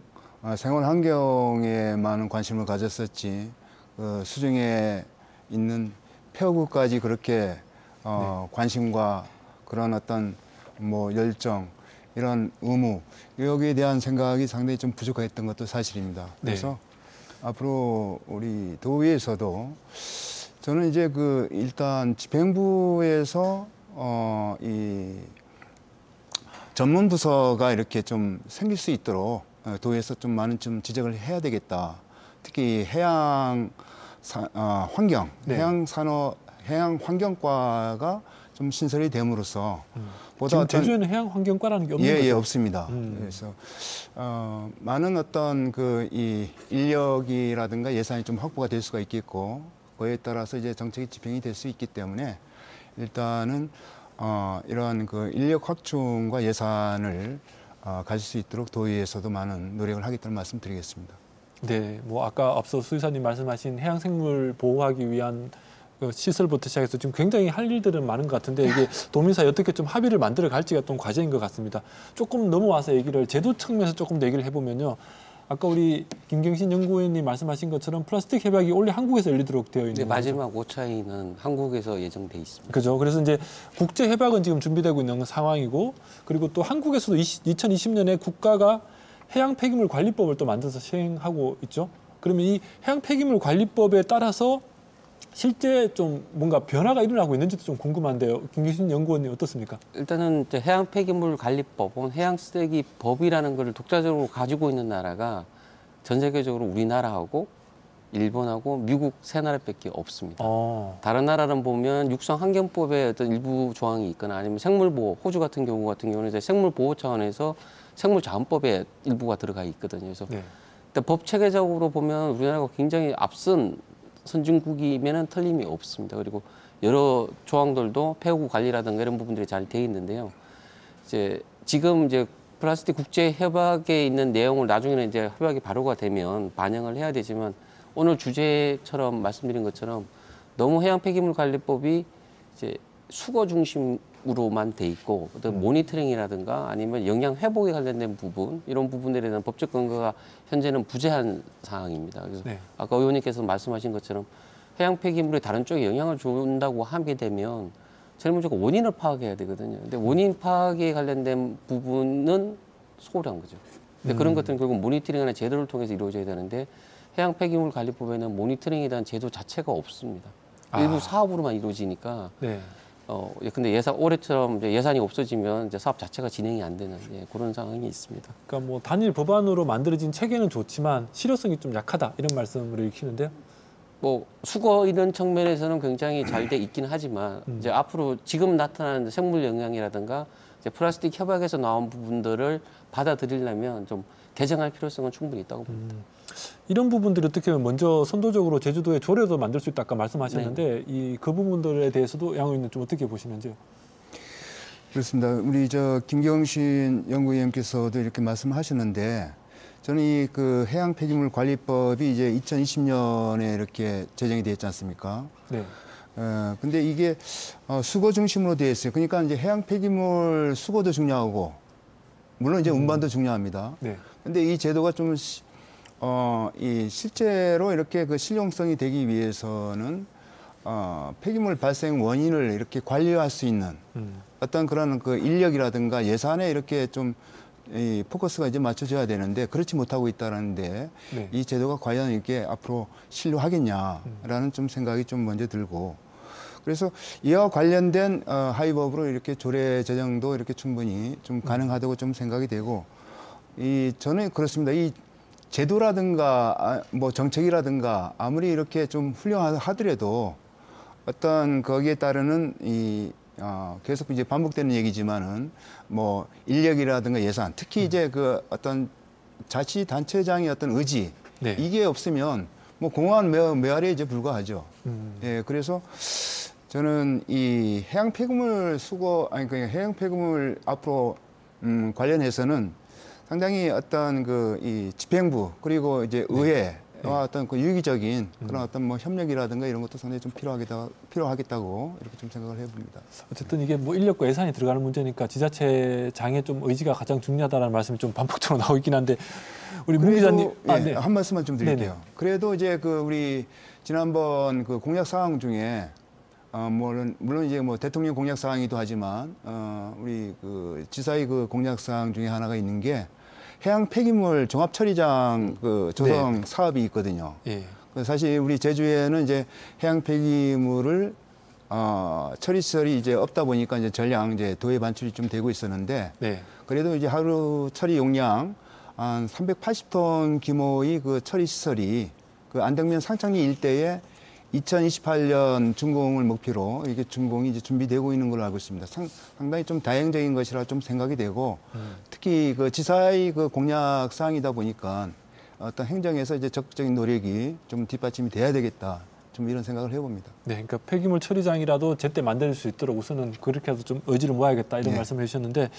생활 환경에 많은 관심을 가졌었지 수중에 있는 폐허구까지 그렇게 관심과 그런 어떤 뭐 열정 이런 의무 여기에 대한 생각이 상당히 좀 부족했던 것도 사실입니다. 그래서 앞으로 우리 도의에서도 저는 이제 일단 집행부에서 이 전문 부서가 이렇게 좀 생길 수 있도록 도에서 좀 많은 좀 지적을 해야 되겠다. 특히 해양 환경, 네. 해양 산업, 해양 환경과가 좀 신설이 됨으로써 보다 지금 제주에는 해양 환경과라는 게 없는 거죠? 예, 없습니다. 그래서 많은 어떤 그 이 인력이라든가 예산이 좀 확보가 될 수가 있겠고 그에 따라서 이제 정책이 집행이 될 수 있기 때문에 일단은 이러한 그 인력 확충과 예산을 가질 수 있도록 도의에서도 많은 노력을 하겠다는 말씀드리겠습니다. 네, 뭐 아까 앞서 수의사님 말씀하신 해양생물 보호하기 위한 그 시설부터 시작해서 지금 굉장히 할 일들은 많은 것 같은데 이게 도민사회 어떻게 좀 합의를 만들어 갈지가 좀 과제인 것 같습니다. 조금 넘어와서 얘기를 제도 측면에서 조금 더 얘기를 해보면요. 아까 우리 김경신 연구위원님 말씀하신 것처럼 플라스틱 협약이 원래 한국에서 열리도록 되어 있는 네, 거죠. 마지막 5차에는 한국에서 예정돼 있습니다. 그죠. 그래서 이제 국제 협약은 지금 준비되고 있는 상황이고 그리고 또 한국에서도 2020년에 국가가 해양 폐기물 관리법을 또 만들어서 시행하고 있죠. 그러면 이 해양 폐기물 관리법에 따라서 실제 좀 뭔가 변화가 일어나고 있는지도 좀 궁금한데요. 김규신 연구원님 어떻습니까? 일단은 이제 해양 폐기물 관리법은 해양 쓰레기 법이라는 것을 독자적으로 가지고 있는 나라가 전 세계적으로 우리나라하고 일본하고 미국 세 나라밖에 없습니다. 다른 나라는 보면 육상 환경법에 어떤 일부 조항이 있거나 아니면 생물보호, 호주 같은 경우는 이제 생물보호 차원에서 생물자원법에 일부가 들어가 있거든요. 그래서 네. 법 체계적으로 보면 우리나라가 굉장히 앞선 선진국이면은 틀림이 없습니다. 그리고 여러 조항들도 폐허구 관리라든가 이런 부분들이 잘 돼 있는데요. 지금 플라스틱 국제 협약에 있는 내용을 나중에는 이제 협약이 발효가 되면 반영을 해야 되지만 오늘 주제처럼 말씀드린 것처럼 너무 해양 폐기물 관리법이 이제 수거 중심으로만 돼 있고 어떤 모니터링이라든가 아니면 영양 회복에 관련된 부분 이런 부분들에 대한 법적 근거가 현재는 부재한 상황입니다. 그래서 네. 아까 의원님께서 말씀하신 것처럼 해양 폐기물이 다른 쪽에 영향을 준다고 하게 되면 제일 먼저 원인을 파악해야 되거든요. 근데 원인 파악에 관련된 부분은 소홀한 거죠. 근데 그런 것들은 결국 모니터링이나 제도를 통해서 이루어져야 되는데 해양 폐기물 관리법에는 모니터링에 대한 제도 자체가 없습니다. 일부 사업으로만 이루어지니까. 네. 근데 올해처럼 이제 예산이 없어지면 이제 사업 자체가 진행이 안 되는 그런 상황이 있습니다. 그러니까 뭐 단일 법안으로 만들어진 체계는 좋지만 실효성이 좀 약하다 이런 말씀을 읽히는데요. 수거 이런 측면에서는 굉장히 잘 돼 있긴 하지만 이제 앞으로 지금 나타나는 생물 영양이라든가 이제 플라스틱 협약에서 나온 부분들을 받아들이려면 좀 개정할 필요성은 충분히 있다고 봅니다. 이런 부분들이 어떻게 보면 먼저 선도적으로 제주도에 조례도 만들 수 있다 아까 말씀하셨는데 그 부분들에 대해서도 양 의원님 좀 어떻게 보시는지요? 그렇습니다. 우리 김경신 연구위원께서도 이렇게 말씀하셨는데 저는 이 그 해양 폐기물 관리법이 이제 2020년에 이렇게 제정이 되었지 않습니까? 네. 근데 이게 수거 중심으로 되어 있어요. 그러니까 이제 해양 폐기물 수거도 중요하고 물론 이제 운반도 중요합니다. 네. 근데 이 제도가 좀 이 실제로 이렇게 그 실용성이 되기 위해서는 폐기물 발생 원인을 이렇게 관리할 수 있는 어떤 그런 그 인력이라든가 예산에 이렇게 좀 이 포커스가 이제 맞춰져야 되는데 그렇지 못하고 있다는데 네. 이 제도가 과연 이게 앞으로 신뢰하겠냐라는 좀 생각이 좀 먼저 들고 그래서 이와 관련된 하위법으로 이렇게 조례 제정도 이렇게 충분히 좀 가능하다고 좀 생각이 되고 저는 그렇습니다. 이 제도라든가 뭐 정책이라든가 아무리 이렇게 좀 훌륭하더라도 어떤 거기에 따르는 계속 이제 반복되는 얘기지만은 뭐 인력이라든가 예산, 특히 이제 그 어떤 자치단체장의 어떤 의지 네. 이게 없으면 뭐 공허한 메아리에 이제 불과하죠. 예, 그래서 저는 이 해양 폐기물 해양 폐기물 앞으로 관련해서는 상당히 어떤 이 집행부 그리고 이제 의회와 어떤 그 유기적인 그런 어떤 뭐 협력이라든가 이런 것도 상당히 좀 필요하겠다고 이렇게 좀 생각을 해봅니다. 어쨌든 이게 뭐 인력과 예산이 들어가는 문제니까 지자체장의 좀 의지가 가장 중요하다는 말씀이 좀 반복적으로 나오고 있긴 한데 우리 문 기자님 네. 한 말씀만 좀 드릴게요. 네네. 그래도 이제 우리 지난번 그 공약 사항 중에 물론 이제 뭐 대통령 공약 사항이기도 하지만 우리 그 지사의 그 공약 사항 중에 하나가 있는 게 해양 폐기물 종합 처리장 그 조성 사업이 있거든요. 예. 사실 우리 제주에는 이제 해양 폐기물을 처리 시설이 이제 없다 보니까 이제 전량 이제 도에 반출이 좀 되고 있었는데 그래도 이제 하루 처리 용량 한 380톤 규모의 그 처리 시설이 그 안덕면 상창리 일대에 2028년 준공을 목표로 이게 준공이 이제 준비되고 있는 걸로 알고 있습니다. 상당히 좀 다행적인 것이라 좀 생각이 되고 특히 그 지사의 그 공약 사항이다 보니까 어떤 행정에서 이제 적극적인 노력이 좀 뒷받침이 돼야 되겠다. 좀 이런 생각을 해봅니다. 네, 그러니까 폐기물 처리장이라도 제때 만들 수 있도록 우선은 그렇게라도 좀 의지를 모아야겠다 이런 말씀을 해주셨는데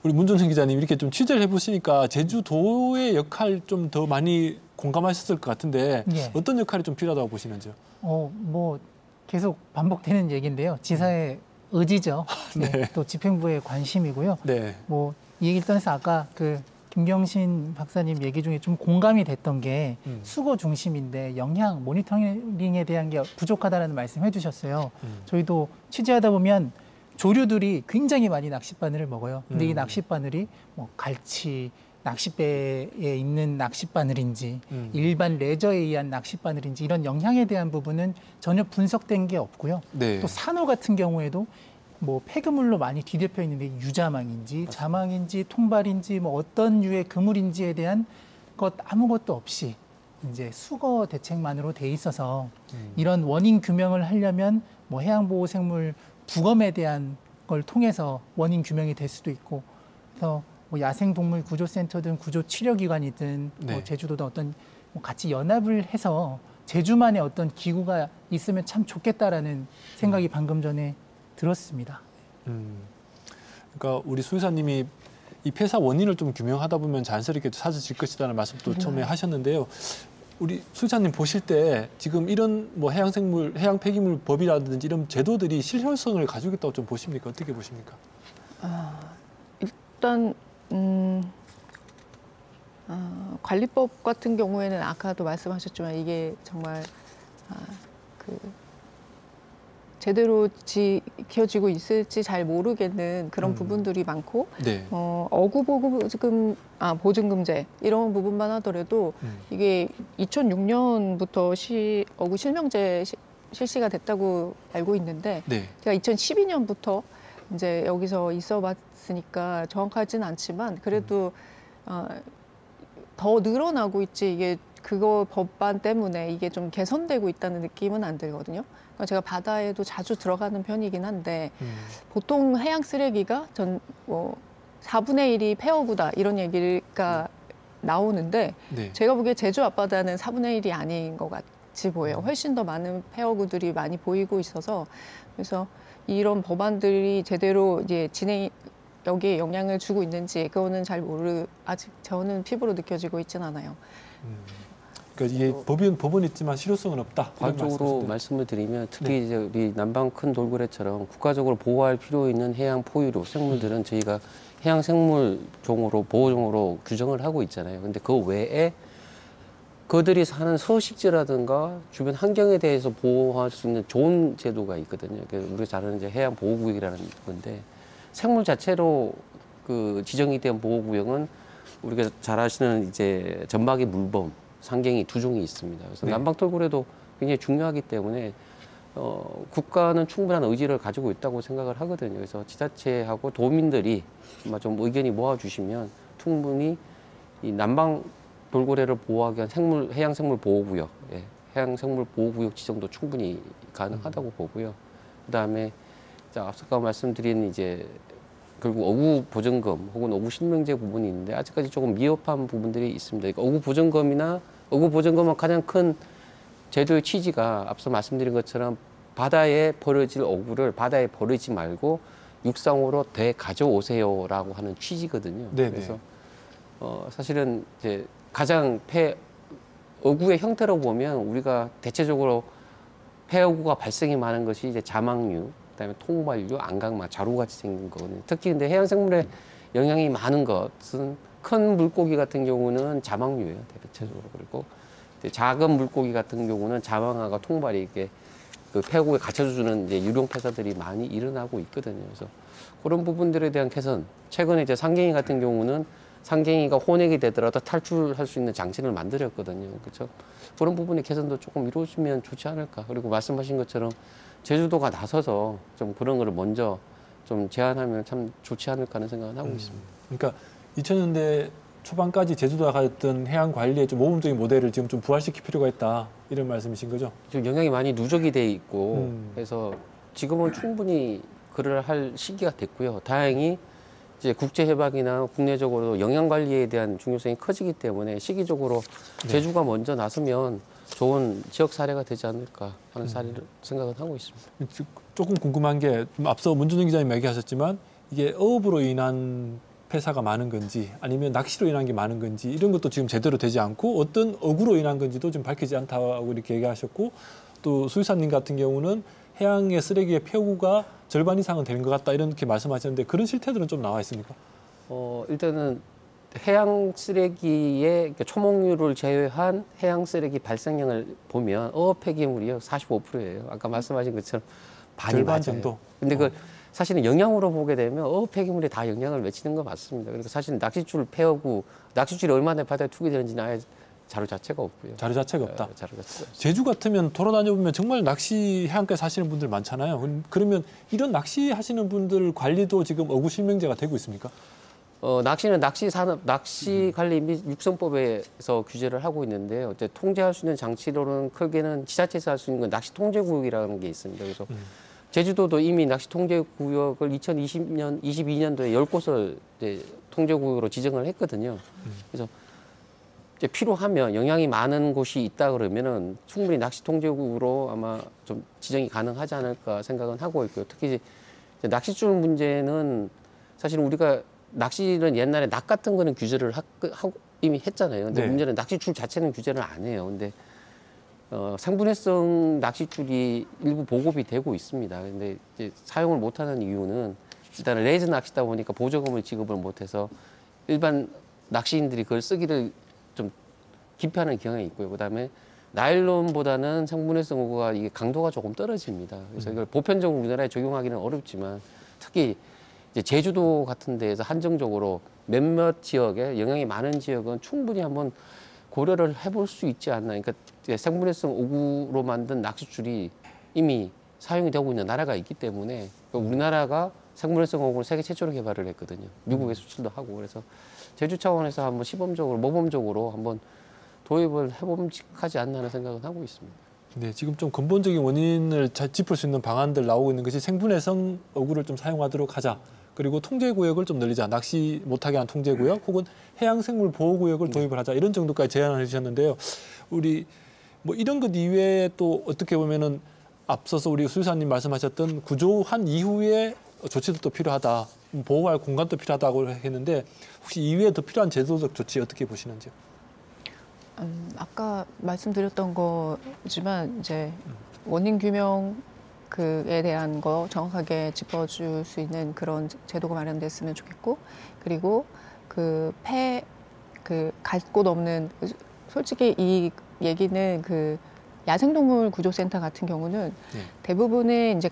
우리 문준성 기자님 이렇게 좀 취재를 해보시니까 제주도의 역할 좀 더 많이 공감하셨을 것 같은데 어떤 역할이 좀 필요하다고 보시는지요? 뭐 계속 반복되는 얘기인데요. 지사의 의지죠. 네. 또 집행부의 관심이고요. 네. 뭐 이 얘기를 떠나서 아까 그 김경신 박사님 얘기 중에 좀 공감이 됐던 게 수거 중심인데 영향 모니터링에 대한 게 부족하다는 말씀 해주셨어요. 저희도 취재하다 보면 조류들이 굉장히 많이 낚싯바늘을 먹어요. 근데 이 낚싯바늘이 뭐 갈치, 낚싯배에 있는 낚싯바늘인지 일반 레저에 의한 낚싯바늘인지 이런 영향에 대한 부분은 전혀 분석된 게 없고요. 네. 또 산호 같은 경우에도 뭐 폐그물로 많이 뒤덮여 있는데 유자망인지 자망인지 통발인지 뭐 어떤 류의 그물인지에 대한 것 아무것도 없이 이제 수거 대책만으로 돼 있어서 이런 원인 규명을 하려면 뭐 해양보호생물 부검에 대한 걸 통해서 원인 규명이 될 수도 있고 그래서 뭐 야생동물 구조센터든 구조치료기관이든 뭐 제주도든 어떤 뭐 같이 연합을 해서 제주만의 어떤 기구가 있으면 참 좋겠다라는 생각이 방금 전에 들었습니다. 그러니까 우리 수의사님이 이 폐사 원인을 좀 규명하다 보면 자연스럽게 찾아질 것이라는 말씀도 처음에 하셨는데요. 우리 수의사님 보실 때 지금 이런 뭐 해양생물, 해양 폐기물 법이라든지 이런 제도들이 실효성을 가지고 있다고 좀 보십니까? 어떻게 보십니까? 일단 관리법 같은 경우에는 아까도 말씀하셨지만 이게 정말 제대로 지켜지고 있을지 잘 모르겠는 그런 부분들이 많고 보증금제 이런 부분만 하더라도 이게 2006년부터 어구 실명제 실시가 됐다고 알고 있는데 제가 2012년부터 이제 여기서 있어봤으니까 정확하진 않지만 그래도 더 늘어나고 있지 이게 그거 법안 때문에 이게 좀 개선되고 있다는 느낌은 안 들거든요. 그러니까 제가 바다에도 자주 들어가는 편이긴 한데 보통 해양 쓰레기가 4분의 1이 폐허구다 이런 얘기가 나오는데 제가 보기에 제주 앞바다는 4분의 1이 아닌 것 같이 보여요. 훨씬 더 많은 폐허구들이 많이 보이고 있어서 그래서 이런 법안들이 제대로 이제 여기에 영향을 주고 있는지 그거는 아직 저는 피부로 느껴지고 있지는 않아요. 그러니까 이게 법은 있지만 실효성은 없다. 과학적으로 말씀을 드리면 특히 이제 우리 남방 큰 돌고래처럼 국가적으로 보호할 필요 있는 해양 포유류 생물들은 저희가 해양 생물 종으로 보호종으로 규정을 하고 있잖아요. 근데 그 외에 그들이 사는 서식지라든가 주변 환경에 대해서 보호할 수 있는 좋은 제도가 있거든요. 우리가 잘 아는 이제 해양 보호구역이라는 건데 생물 자체로 그 지정이 된 보호구역은 우리가 잘 아시는 이제 점박이 물범, 상갱이 두 종이 있습니다. 그래서 남방돌고래도 굉장히 중요하기 때문에 국가는 충분한 의지를 가지고 있다고 생각을 하거든요. 그래서 지자체하고 도민들이 아마 좀 의견이 모아주시면 충분히 이 남방돌고래를 보호하기 위한 해양생물 보호구역, 해양생물 보호구역 지정도 충분히 가능하다고 보고요. 그다음에 앞서 말씀드린 이제 결국 어구 보전금 혹은 어구 실명제 부분이 있는데 아직까지 조금 미흡한 부분들이 있습니다. 그러니까 어구 보전금은 가장 큰 제도의 취지가 앞서 말씀드린 것처럼 바다에 버려질 어구를 바다에 버리지 말고 육상으로 되가져오세요라고 하는 취지거든요. 그래서 사실은 이제 가장 어구의 형태로 보면 우리가 대체적으로 폐어구가 발생이 많은 것이 이제 자망류, 그다음에 통발류, 안강마, 자루같이 생긴 거거든요. 특히 근데 해양생물에 영향이 많은 것은 큰 물고기 같은 경우는 자망류예요, 대체적으로. 그리고 작은 물고기 같은 경우는 자망하가 통발이 이렇게 그 폐어구에 갇혀주는 이제 유령 폐사들이 많이 일어나고 있거든요. 그래서 그런 부분들에 대한 개선. 최근에 이제 상갱이 같은 경우는 상갱이가 혼액이 되더라도 탈출할 수 있는 장치를 만들었거든요. 그렇죠? 그런 부분의 개선도 조금 이루어지면 좋지 않을까. 그리고 말씀하신 것처럼 제주도가 나서서 좀 그런 거를 먼저 좀 제안하면 참 좋지 않을까 하는 생각을 하고 있습니다. 그러니까 2000년대 초반까지 제주도가 가졌던 해양 관리의 좀 모범적인 모델을 지금 좀 부활시킬 필요가 있다 이런 말씀이신 거죠? 지금 영향이 많이 누적이 돼 있고 그래서 지금은 충분히 그를 할 시기가 됐고요. 다행히 이제 국제 해박이나 국내적으로 영양 관리에 대한 중요성이 커지기 때문에 시기적으로 제주가 먼저 나서면 좋은 지역 사례가 되지 않을까 하는 생각은 하고 있습니다. 조금 궁금한 게 앞서 문준영 기자님 얘기하셨지만 이게 어업으로 인한 폐사가 많은 건지 아니면 낚시로 인한 게 많은 건지 이런 것도 지금 제대로 되지 않고 어떤 어구로 인한 건지도 좀 밝히지 않다고 이렇게 얘기하셨고 또 수의사님 같은 경우는 해양의 쓰레기의 폐구가 절반 이상은 되는 것 같다 이렇게 말씀하셨는데 그런 실태들은 좀 나와 있습니까? 일단은 해양 쓰레기의 초목류를 제외한 해양 쓰레기 발생량을 보면 어업 폐기물이요 45%예요. 아까 말씀하신 것처럼 반이 절반 맞아요. 정도. 근데 그 사실은 영향으로 보게 되면 어업 폐기물이 다 영향을 미치는 거 맞습니다. 그러니까 사실 낚싯줄 폐하고 낚싯줄이 얼마나 바다에 투기되는지는 아예 자료 자체가 없고요. 자료 자체가 없다. 자료 자체가 없어요. 제주 같으면 돌아다녀 보면 정말 낚시 해안가에 사시는 분들 많잖아요. 그러면 이런 낚시 하시는 분들 관리도 지금 어구 실명제가 되고 있습니까? 낚시는 낚시 관리 및 육성법에서 규제를 하고 있는데 어째 통제할 수 있는 장치로는 크게는 지자체에서 할 수 있는 건 낚시 통제 구역이라는 게 있습니다. 그래서 제주도도 이미 낚시 통제 구역을 22년도에 10곳을 이제 통제 구역으로 지정을 했거든요. 그래서 이제 필요하면 영향이 많은 곳이 있다 그러면은 충분히 낚시 통제 구역으로 아마 좀 지정이 가능하지 않을까 생각은 하고 있고요. 특히 이제 낚싯줄 문제는 사실 우리가 낚시는 옛날에 낙 같은 거는 규제를 하고 이미 했잖아요. 근데 네. 문제는 낚싯줄 자체는 규제를 안 해요. 근데 생분해성 낚싯줄이 일부 보급이 되고 있습니다. 근데 이제 사용을 못하는 이유는 일단은 레이저 낚시다 보니까 보조금을 지급을 못해서 일반 낚시인들이 그걸 쓰기를 좀 기피하는 경향이 있고요. 그다음에 나일론보다는 생분해성 어구가 이게 강도가 조금 떨어집니다. 그래서 이걸 보편적으로 우리나라에 적용하기는 어렵지만 특히 이제 제주도 같은 데에서 한정적으로 몇몇 지역에 영향이 많은 지역은 충분히 한번 고려를 해볼 수 있지 않나. 그러니까 생분해성 어구로 만든 낚싯줄이 이미 사용이 되고 있는 나라가 있기 때문에 우리나라가 생분해성 어구를 세계 최초로 개발을 했거든요. 미국에 수출도 하고. 그래서 제주 차원에서 한번 시범적으로 모범적으로 한번 도입을 해봄직하지 않나 하는 생각은 하고 있습니다. 네, 지금 좀 근본적인 원인을 짚을 수 있는 방안들 나오고 있는 것이 생분해성 어구를 좀 사용하도록 하자. 그리고 통제 구역을 좀 늘리자. 낚시 못하게 한 통제 구역 혹은 해양 생물 보호 구역을 도입을 하자. 이런 정도까지 제안을 해주셨는데요. 우리 뭐 이런 것 이외에 또 어떻게 보면은 앞서서 우리 수의사님 말씀하셨던 구조한 이후에 조치도 필요하다. 보호할 공간도 필요하다고 했는데 혹시 이외에 더 필요한 제도적 조치 어떻게 보시는지요? 아까 말씀드렸던 거지만 이제 원인 규명 그에 대한 거 정확하게 짚어줄 수 있는 그런 제도가 마련됐으면 좋겠고 그리고 갈 곳 없는 솔직히 이 얘기는 그 야생동물 구조센터 같은 경우는 대부분의 이제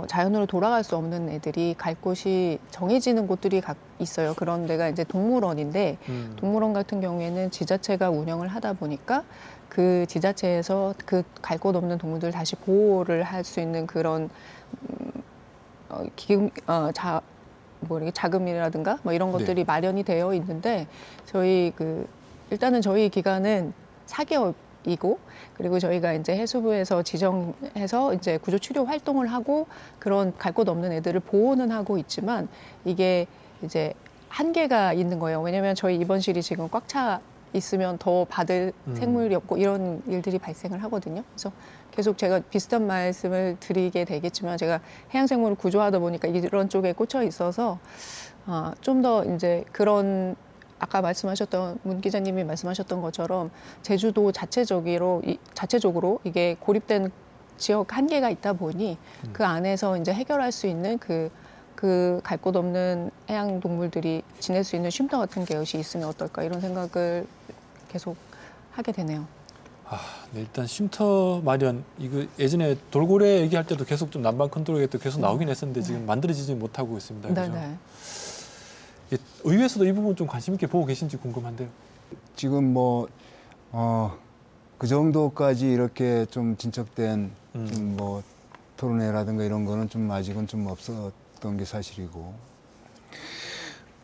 자연으로 돌아갈 수 없는 애들이 갈 곳이 정해지는 곳들이 있어요. 그런 데가 이제 동물원인데 동물원 같은 경우에는 지자체가 운영을 하다 보니까 그 지자체에서 그 갈 곳 없는 동물들 다시 보호를 할 수 있는 그런 자금이라든가 뭐 이런 것들이 마련이 되어 있는데 일단은 저희 기관은 4개업이고 그리고 저희가 이제 해수부에서 지정해서 이제 구조 치료 활동을 하고 그런 갈 곳 없는 애들을 보호는 하고 있지만 이게 이제 한계가 있는 거예요. 왜냐하면 저희 입원실이 지금 꽉 차 있으면 더 받을 생물이 없고 이런 일들이 발생을 하거든요. 그래서 계속 제가 비슷한 말씀을 드리게 되겠지만 제가 해양생물을 구조하다 보니까 이런 쪽에 꽂혀 있어서 좀 더 이제 그런 아까 말씀하셨던 문 기자님이 말씀하셨던 것처럼 제주도 자체적으로 이게 고립된 지역 한계가 있다 보니 그 안에서 이제 해결할 수 있는 그 갈 곳 없는 해양 동물들이 지낼 수 있는 쉼터 같은 것이 있으면 어떨까 이런 생각을 계속 하게 되네요. 네, 일단 쉼터 마련 이거 예전에 돌고래 얘기할 때도 계속 좀 난방 컨트롤 얘기도 계속 나오긴 했었는데 지금 만들어지지 못하고 있습니다. 그렇죠? 네. 의회에서도 이 부분 좀 관심 있게 보고 계신지 궁금한데요. 지금 그 정도까지 이렇게 좀 진척된 좀 뭐 토론회라든가 이런 거는 좀 아직은 좀 없었던 게 사실이고, 그, 뭐, 그 정도까지 이렇게 좀 진척된 좀 뭐 토론회라든가 이런 거는 좀 아직은 좀 없었던 게 사실이고,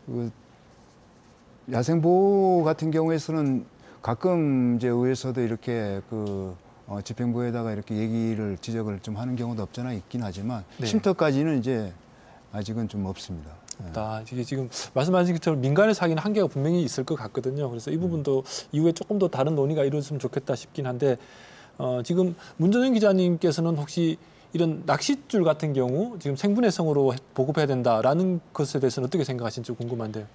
그, 뭐, 그 정도까지 이렇게 좀 진척된 좀 뭐 토론회라든가 이런 거는 좀 아직은 좀 없었던 게 사실이고, 그, 야생보호 같은 경우에서는 가끔 이제 의회에서도 이렇게 집행부에다가 이렇게 지적을 좀 하는 경우도 없잖아 있긴 하지만 네. 쉼터까지는 이제 아직은 좀 없습니다. 이게 지금 말씀하신 것처럼 민간의 사기는 한계가 분명히 있을 것 같거든요. 그래서 이 부분도 이후에 조금 더 다른 논의가 이루어졌으면 좋겠다 싶긴 한데 지금 문전영 기자님께서는 혹시 이런 낚싯줄 같은 경우 지금 생분해성으로 보급해야 된다라는 것에 대해서는 어떻게 생각하시는지 궁금한데요.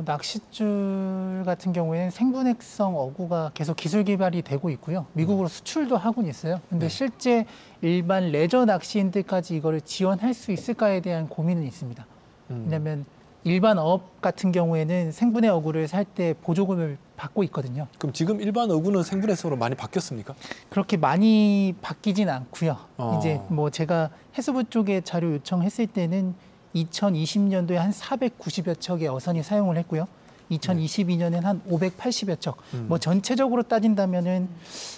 낚싯줄 같은 경우에는 생분해성 어구가 계속 기술 개발이 되고 있고요. 미국으로 수출도 하고는 있어요. 근데 실제 일반 레저 낚시인들까지 이거를 지원할 수 있을까에 대한 고민은 있습니다. 왜냐하면 일반 어업 같은 경우에는 생분해 어구를 살 때 보조금을 받고 있거든요. 그럼 지금 일반 어구는 생분해성으로 많이 바뀌었습니까? 그렇게 많이 바뀌진 않고요. 이제 뭐 제가 해수부 쪽에 자료 요청했을 때는 2020년도에 한 490여 척의 어선이 사용을 했고요. 2022년엔 한 580여 척. 뭐 전체적으로 따진다면은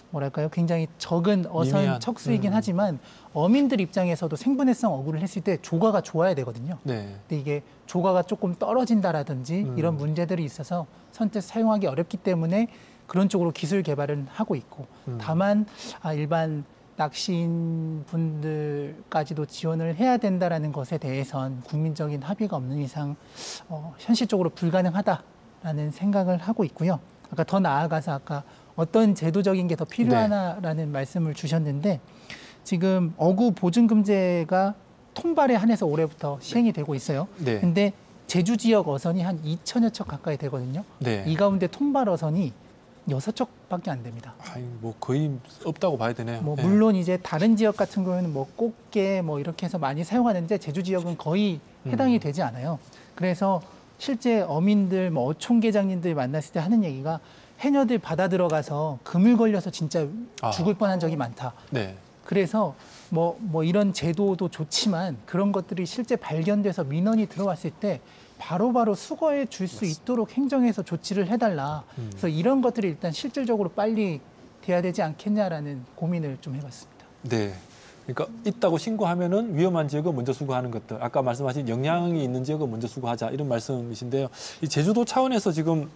뭐랄까요? 굉장히 적은 어선 미미한. 척수이긴 하지만 어민들 입장에서도 생분해성 어구를 했을 때 조과가 좋아야 되거든요. 네. 근데 이게 조과가 조금 떨어진다라든지 이런 문제들이 있어서 선뜻 사용하기 어렵기 때문에 그런 쪽으로 기술 개발은 하고 있고 다만 일반 낚시인 분들까지도 지원을 해야 된다라는 것에 대해선 국민적인 합의가 없는 이상 현실적으로 불가능하다라는 생각을 하고 있고요. 아까 더 나아가서 아까 어떤 제도적인 게 더 필요하나라는 말씀을 주셨는데 지금 어구 보증금제가 통발에 한해서 올해부터 시행이 되고 있어요. 네. 근데 제주 지역 어선이 한 2천여 척 가까이 되거든요. 네. 이 가운데 통발 어선이 6척밖에 안 됩니다. 뭐 거의 없다고 봐야 되네요. 뭐 네. 물론 이제 다른 지역 같은 경우에는 뭐 꽃게 뭐 이렇게 해서 많이 사용하는데 제주 지역은 거의 해당이 되지 않아요. 그래서 실제 어민들 뭐 어촌계장님들 만났을 때 하는 얘기가 해녀들 바다 들어가서 그물 걸려서 진짜 죽을 뻔한 적이 많다. 네. 그래서 뭐 이런 제도도 좋지만 그런 것들이 실제 발견돼서 민원이 들어왔을 때 바로바로 수거해 줄 수 있도록 행정에서 조치를 해달라. 그래서 이런 것들이 일단 실질적으로 빨리 돼야 되지 않겠냐라는 고민을 좀 해봤습니다. 네. 그러니까 있다고 신고하면은 위험한 지역은 먼저 수거하는 것들. 아까 말씀하신 영향이 있는 지역은 먼저 수거하자 이런 말씀이신데요. 이 제주도 차원에서 지금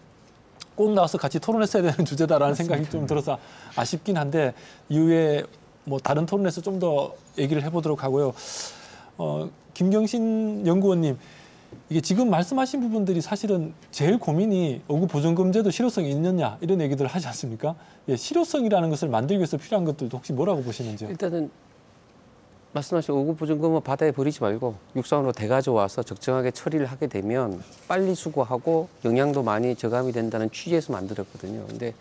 꼭 나와서 같이 토론했어야 되는 주제다라는 생각이 좀 들어서 아쉽긴 한데 이후에 뭐 다른 토론에서 좀 더 얘기를 해보도록 하고요. 김경신 연구원님, 이게 지금 말씀하신 부분들이 사실은 제일 고민이 어구 보존금제도 실효성이 있느냐 이런 얘기들 하지 않습니까? 예, 실효성이라는 것을 만들기 위해서 필요한 것들도 혹시 뭐라고 보시는지요? 일단은 말씀하신 어구 보존금은 바다에 버리지 말고 육상으로 대가져와서 적정하게 처리를 하게 되면 빨리 수거하고 영양도 많이 저감이 된다는 취지에서 만들었거든요. 근데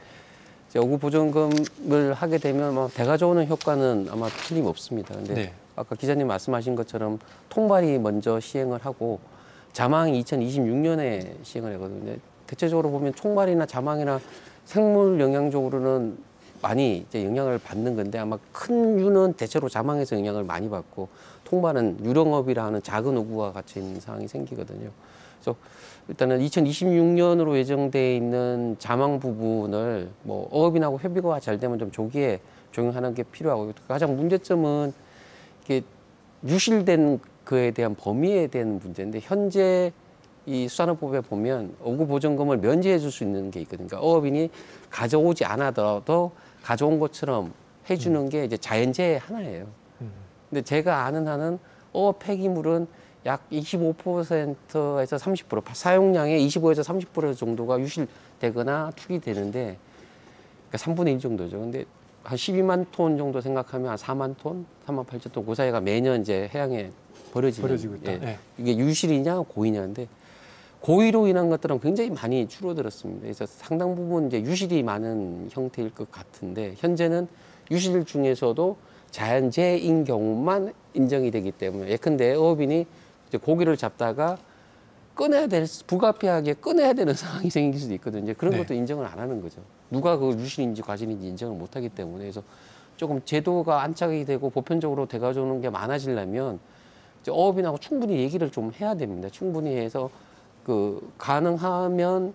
이제 어구 보존금을 하게 되면 뭐 대가져오는 효과는 아마 틀림없습니다. 근데 네. 아까 기자님 말씀하신 것처럼 통발이 먼저 시행을 하고 자망이 2026년에 시행을 하거든요. 대체적으로 보면 총발이나 자망이나 생물 영양적으로는 많이 이제 영향을 받는 건데 아마 큰 유는 대체로 자망에서 영향을 많이 받고 통발은 유령업이라 하는 작은 어구가 갇혀 있는 상황이 생기거든요. 그래서 일단은 2026년으로 예정돼 있는 자망 부분을 뭐 어업인하고 협의가 잘 되면 좀 조기에 적용하는 게 필요하고 가장 문제점은 이게 유실된 그에 대한 범위에 대한 문제인데 현재 이 수산업법에 보면 어구 보존금을 면제해 줄 수 있는 게 있거든요. 그러니까 어업인이 가져오지 않아도 가져온 것처럼 해주는 게 이제 자연재해 하나예요. 근데 제가 아는 한은 어업 폐기물은 약 25%에서 30%, 사용량의 25에서 30% 정도가 유실되거나 투기되는데 그러니까 3분의 1 정도죠. 근데 한 12만 톤 정도 생각하면 한 4만 톤, 3만 8천 톤 그 사이가 매년 이제 해양에 버려지고 있다. 예. 네. 이게 유실이냐 고의냐인데 고의로 인한 것들은 굉장히 많이 줄어들었습니다. 그래서 상당 부분 이제 유실이 많은 형태일 것 같은데 현재는 유실 중에서도 자연재해인 경우만 인정이 되기 때문에 예컨대 어업인이 이제 고기를 잡다가 꺼내야 될 불가피하게 꺼내야 되는 상황이 생길 수도 있거든요. 그런 네. 것도 인정을 안 하는 거죠. 누가 그 유실인지 과실인지 인정을 못 하기 때문에 그래서 조금 제도가 안착이 되고 보편적으로 돼가지고 게 많아지려면 이제 어업인하고 충분히 얘기를 좀 해야 됩니다. 충분히 해서 그 가능하면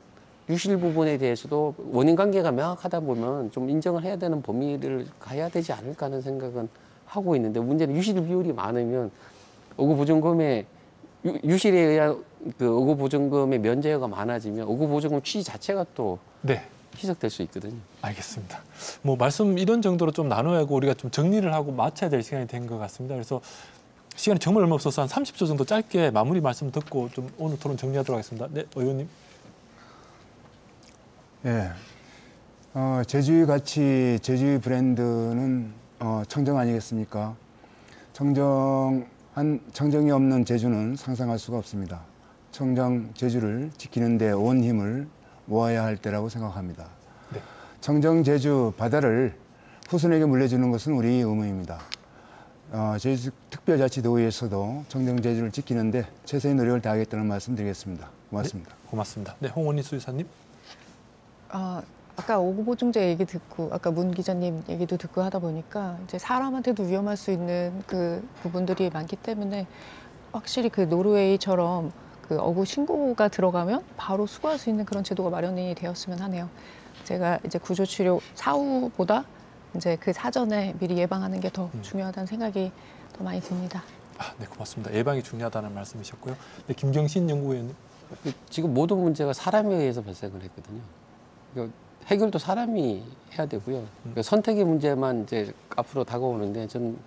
유실 부분에 대해서도 원인 관계가 명확하다 보면 좀 인정을 해야 되는 범위를 가야 되지 않을까 하는 생각은 하고 있는데 문제는 유실 비율이 많으면 어구 보존금에 유실에 의한 그 어구 보증금의 면제가 많아지면 어구 보증금 취지 자체가 또 네. 희석될 수 있거든요. 알겠습니다. 뭐 말씀 이런 정도로 좀 나눠야 하고 우리가 좀 정리를 하고 마쳐야 될 시간이 된 것 같습니다. 그래서 시간이 정말 얼마 없어서 한 30초 정도 짧게 마무리 말씀 듣고 좀 오늘 토론 정리하도록 하겠습니다. 네, 의원님. 예. 제주의 가치, 제주의 브랜드는 청정 아니겠습니까? 청정이 없는 제주는 상상할 수가 없습니다. 청정 제주를 지키는 데 온 힘을 모아야 할 때라고 생각합니다. 네. 청정 제주 바다를 후손에게 물려주는 것은 우리의 의무입니다. 제주 특별자치도의회에서도 청정 제주를 지키는데 최선의 노력을 다하겠다는 말씀 드리겠습니다. 고맙습니다. 네, 고맙습니다. 네, 홍원희 수의사님. 아까 어구 보증제 얘기 듣고 아까 문 기자님 얘기도 듣고 하다 보니까 이제 사람한테도 위험할 수 있는 그 부분들이 많기 때문에 확실히 그 노르웨이처럼 그 어구 신고가 들어가면 바로 수거할 수 있는 그런 제도가 마련이 되었으면 하네요. 제가 이제 구조치료 사후보다 이제 그 사전에 미리 예방하는 게 더 중요하다는 생각이 더 많이 듭니다. 네, 고맙습니다. 예방이 중요하다는 말씀이셨고요. 네, 김경신 연구위원님. 지금 모든 문제가 사람에 의해서 발생을 했거든요. 그러니까 해결도 사람이 해야 되고요. 그러니까 선택의 문제만 이제 앞으로 다가오는데 저는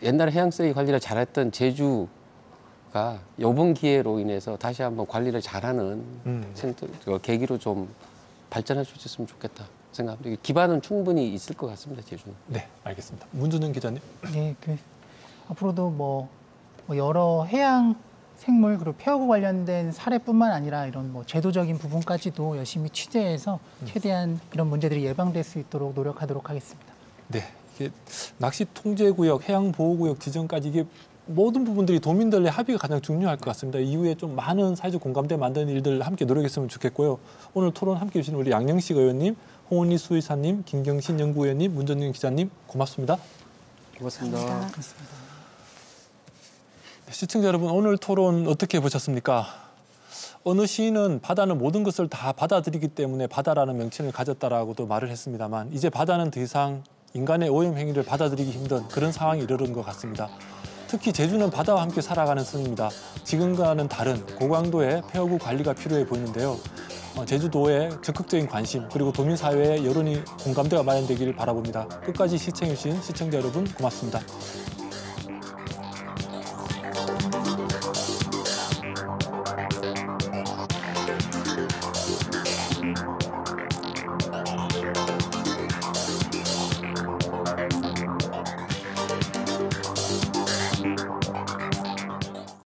옛날에 해양 쓰레기 관리를 잘했던 제주가 이번 기회로 인해서 다시 한번 관리를 잘하는 계기로 좀 발전할 수 있었으면 좋겠다 생각합니다. 기반은 충분히 있을 것 같습니다. 제주는. 네, 알겠습니다. 문준영 기자님. 네, 앞으로도 뭐 여러 해양 생물 그리고 폐허구 관련된 사례뿐만 아니라 이런 뭐 제도적인 부분까지도 열심히 취재해서 최대한 이런 문제들이 예방될 수 있도록 노력하도록 하겠습니다. 네, 이게 낚시 통제구역, 해양 보호구역 지정까지 이게 모든 부분들이 도민들의 합의가 가장 중요할 것 같습니다. 이후에 좀 많은 사회적 공감대 만드는 일들 함께 노력했으면 좋겠고요. 오늘 토론 함께 해주신 우리 양영식 의원님, 홍원희 수의사님, 김경신 연구위원님, 문전영 기자님 고맙습니다. 고맙습니다. 고맙습니다. 시청자 여러분, 오늘 토론 어떻게 보셨습니까? 어느 시인은 바다는 모든 것을 다 받아들이기 때문에 바다라는 명칭을 가졌다라고도 말을 했습니다만 이제 바다는 더 이상 인간의 오염 행위를 받아들이기 힘든 그런 상황이 이르는 것 같습니다. 특히 제주는 바다와 함께 살아가는 섬입니다. 지금과는 다른 고강도의 폐허구 관리가 필요해 보이는데요. 제주도의 적극적인 관심 그리고 도민사회의 여론이 공감대가 마련되기를 바라봅니다. 끝까지 시청해주신 시청자 여러분 고맙습니다.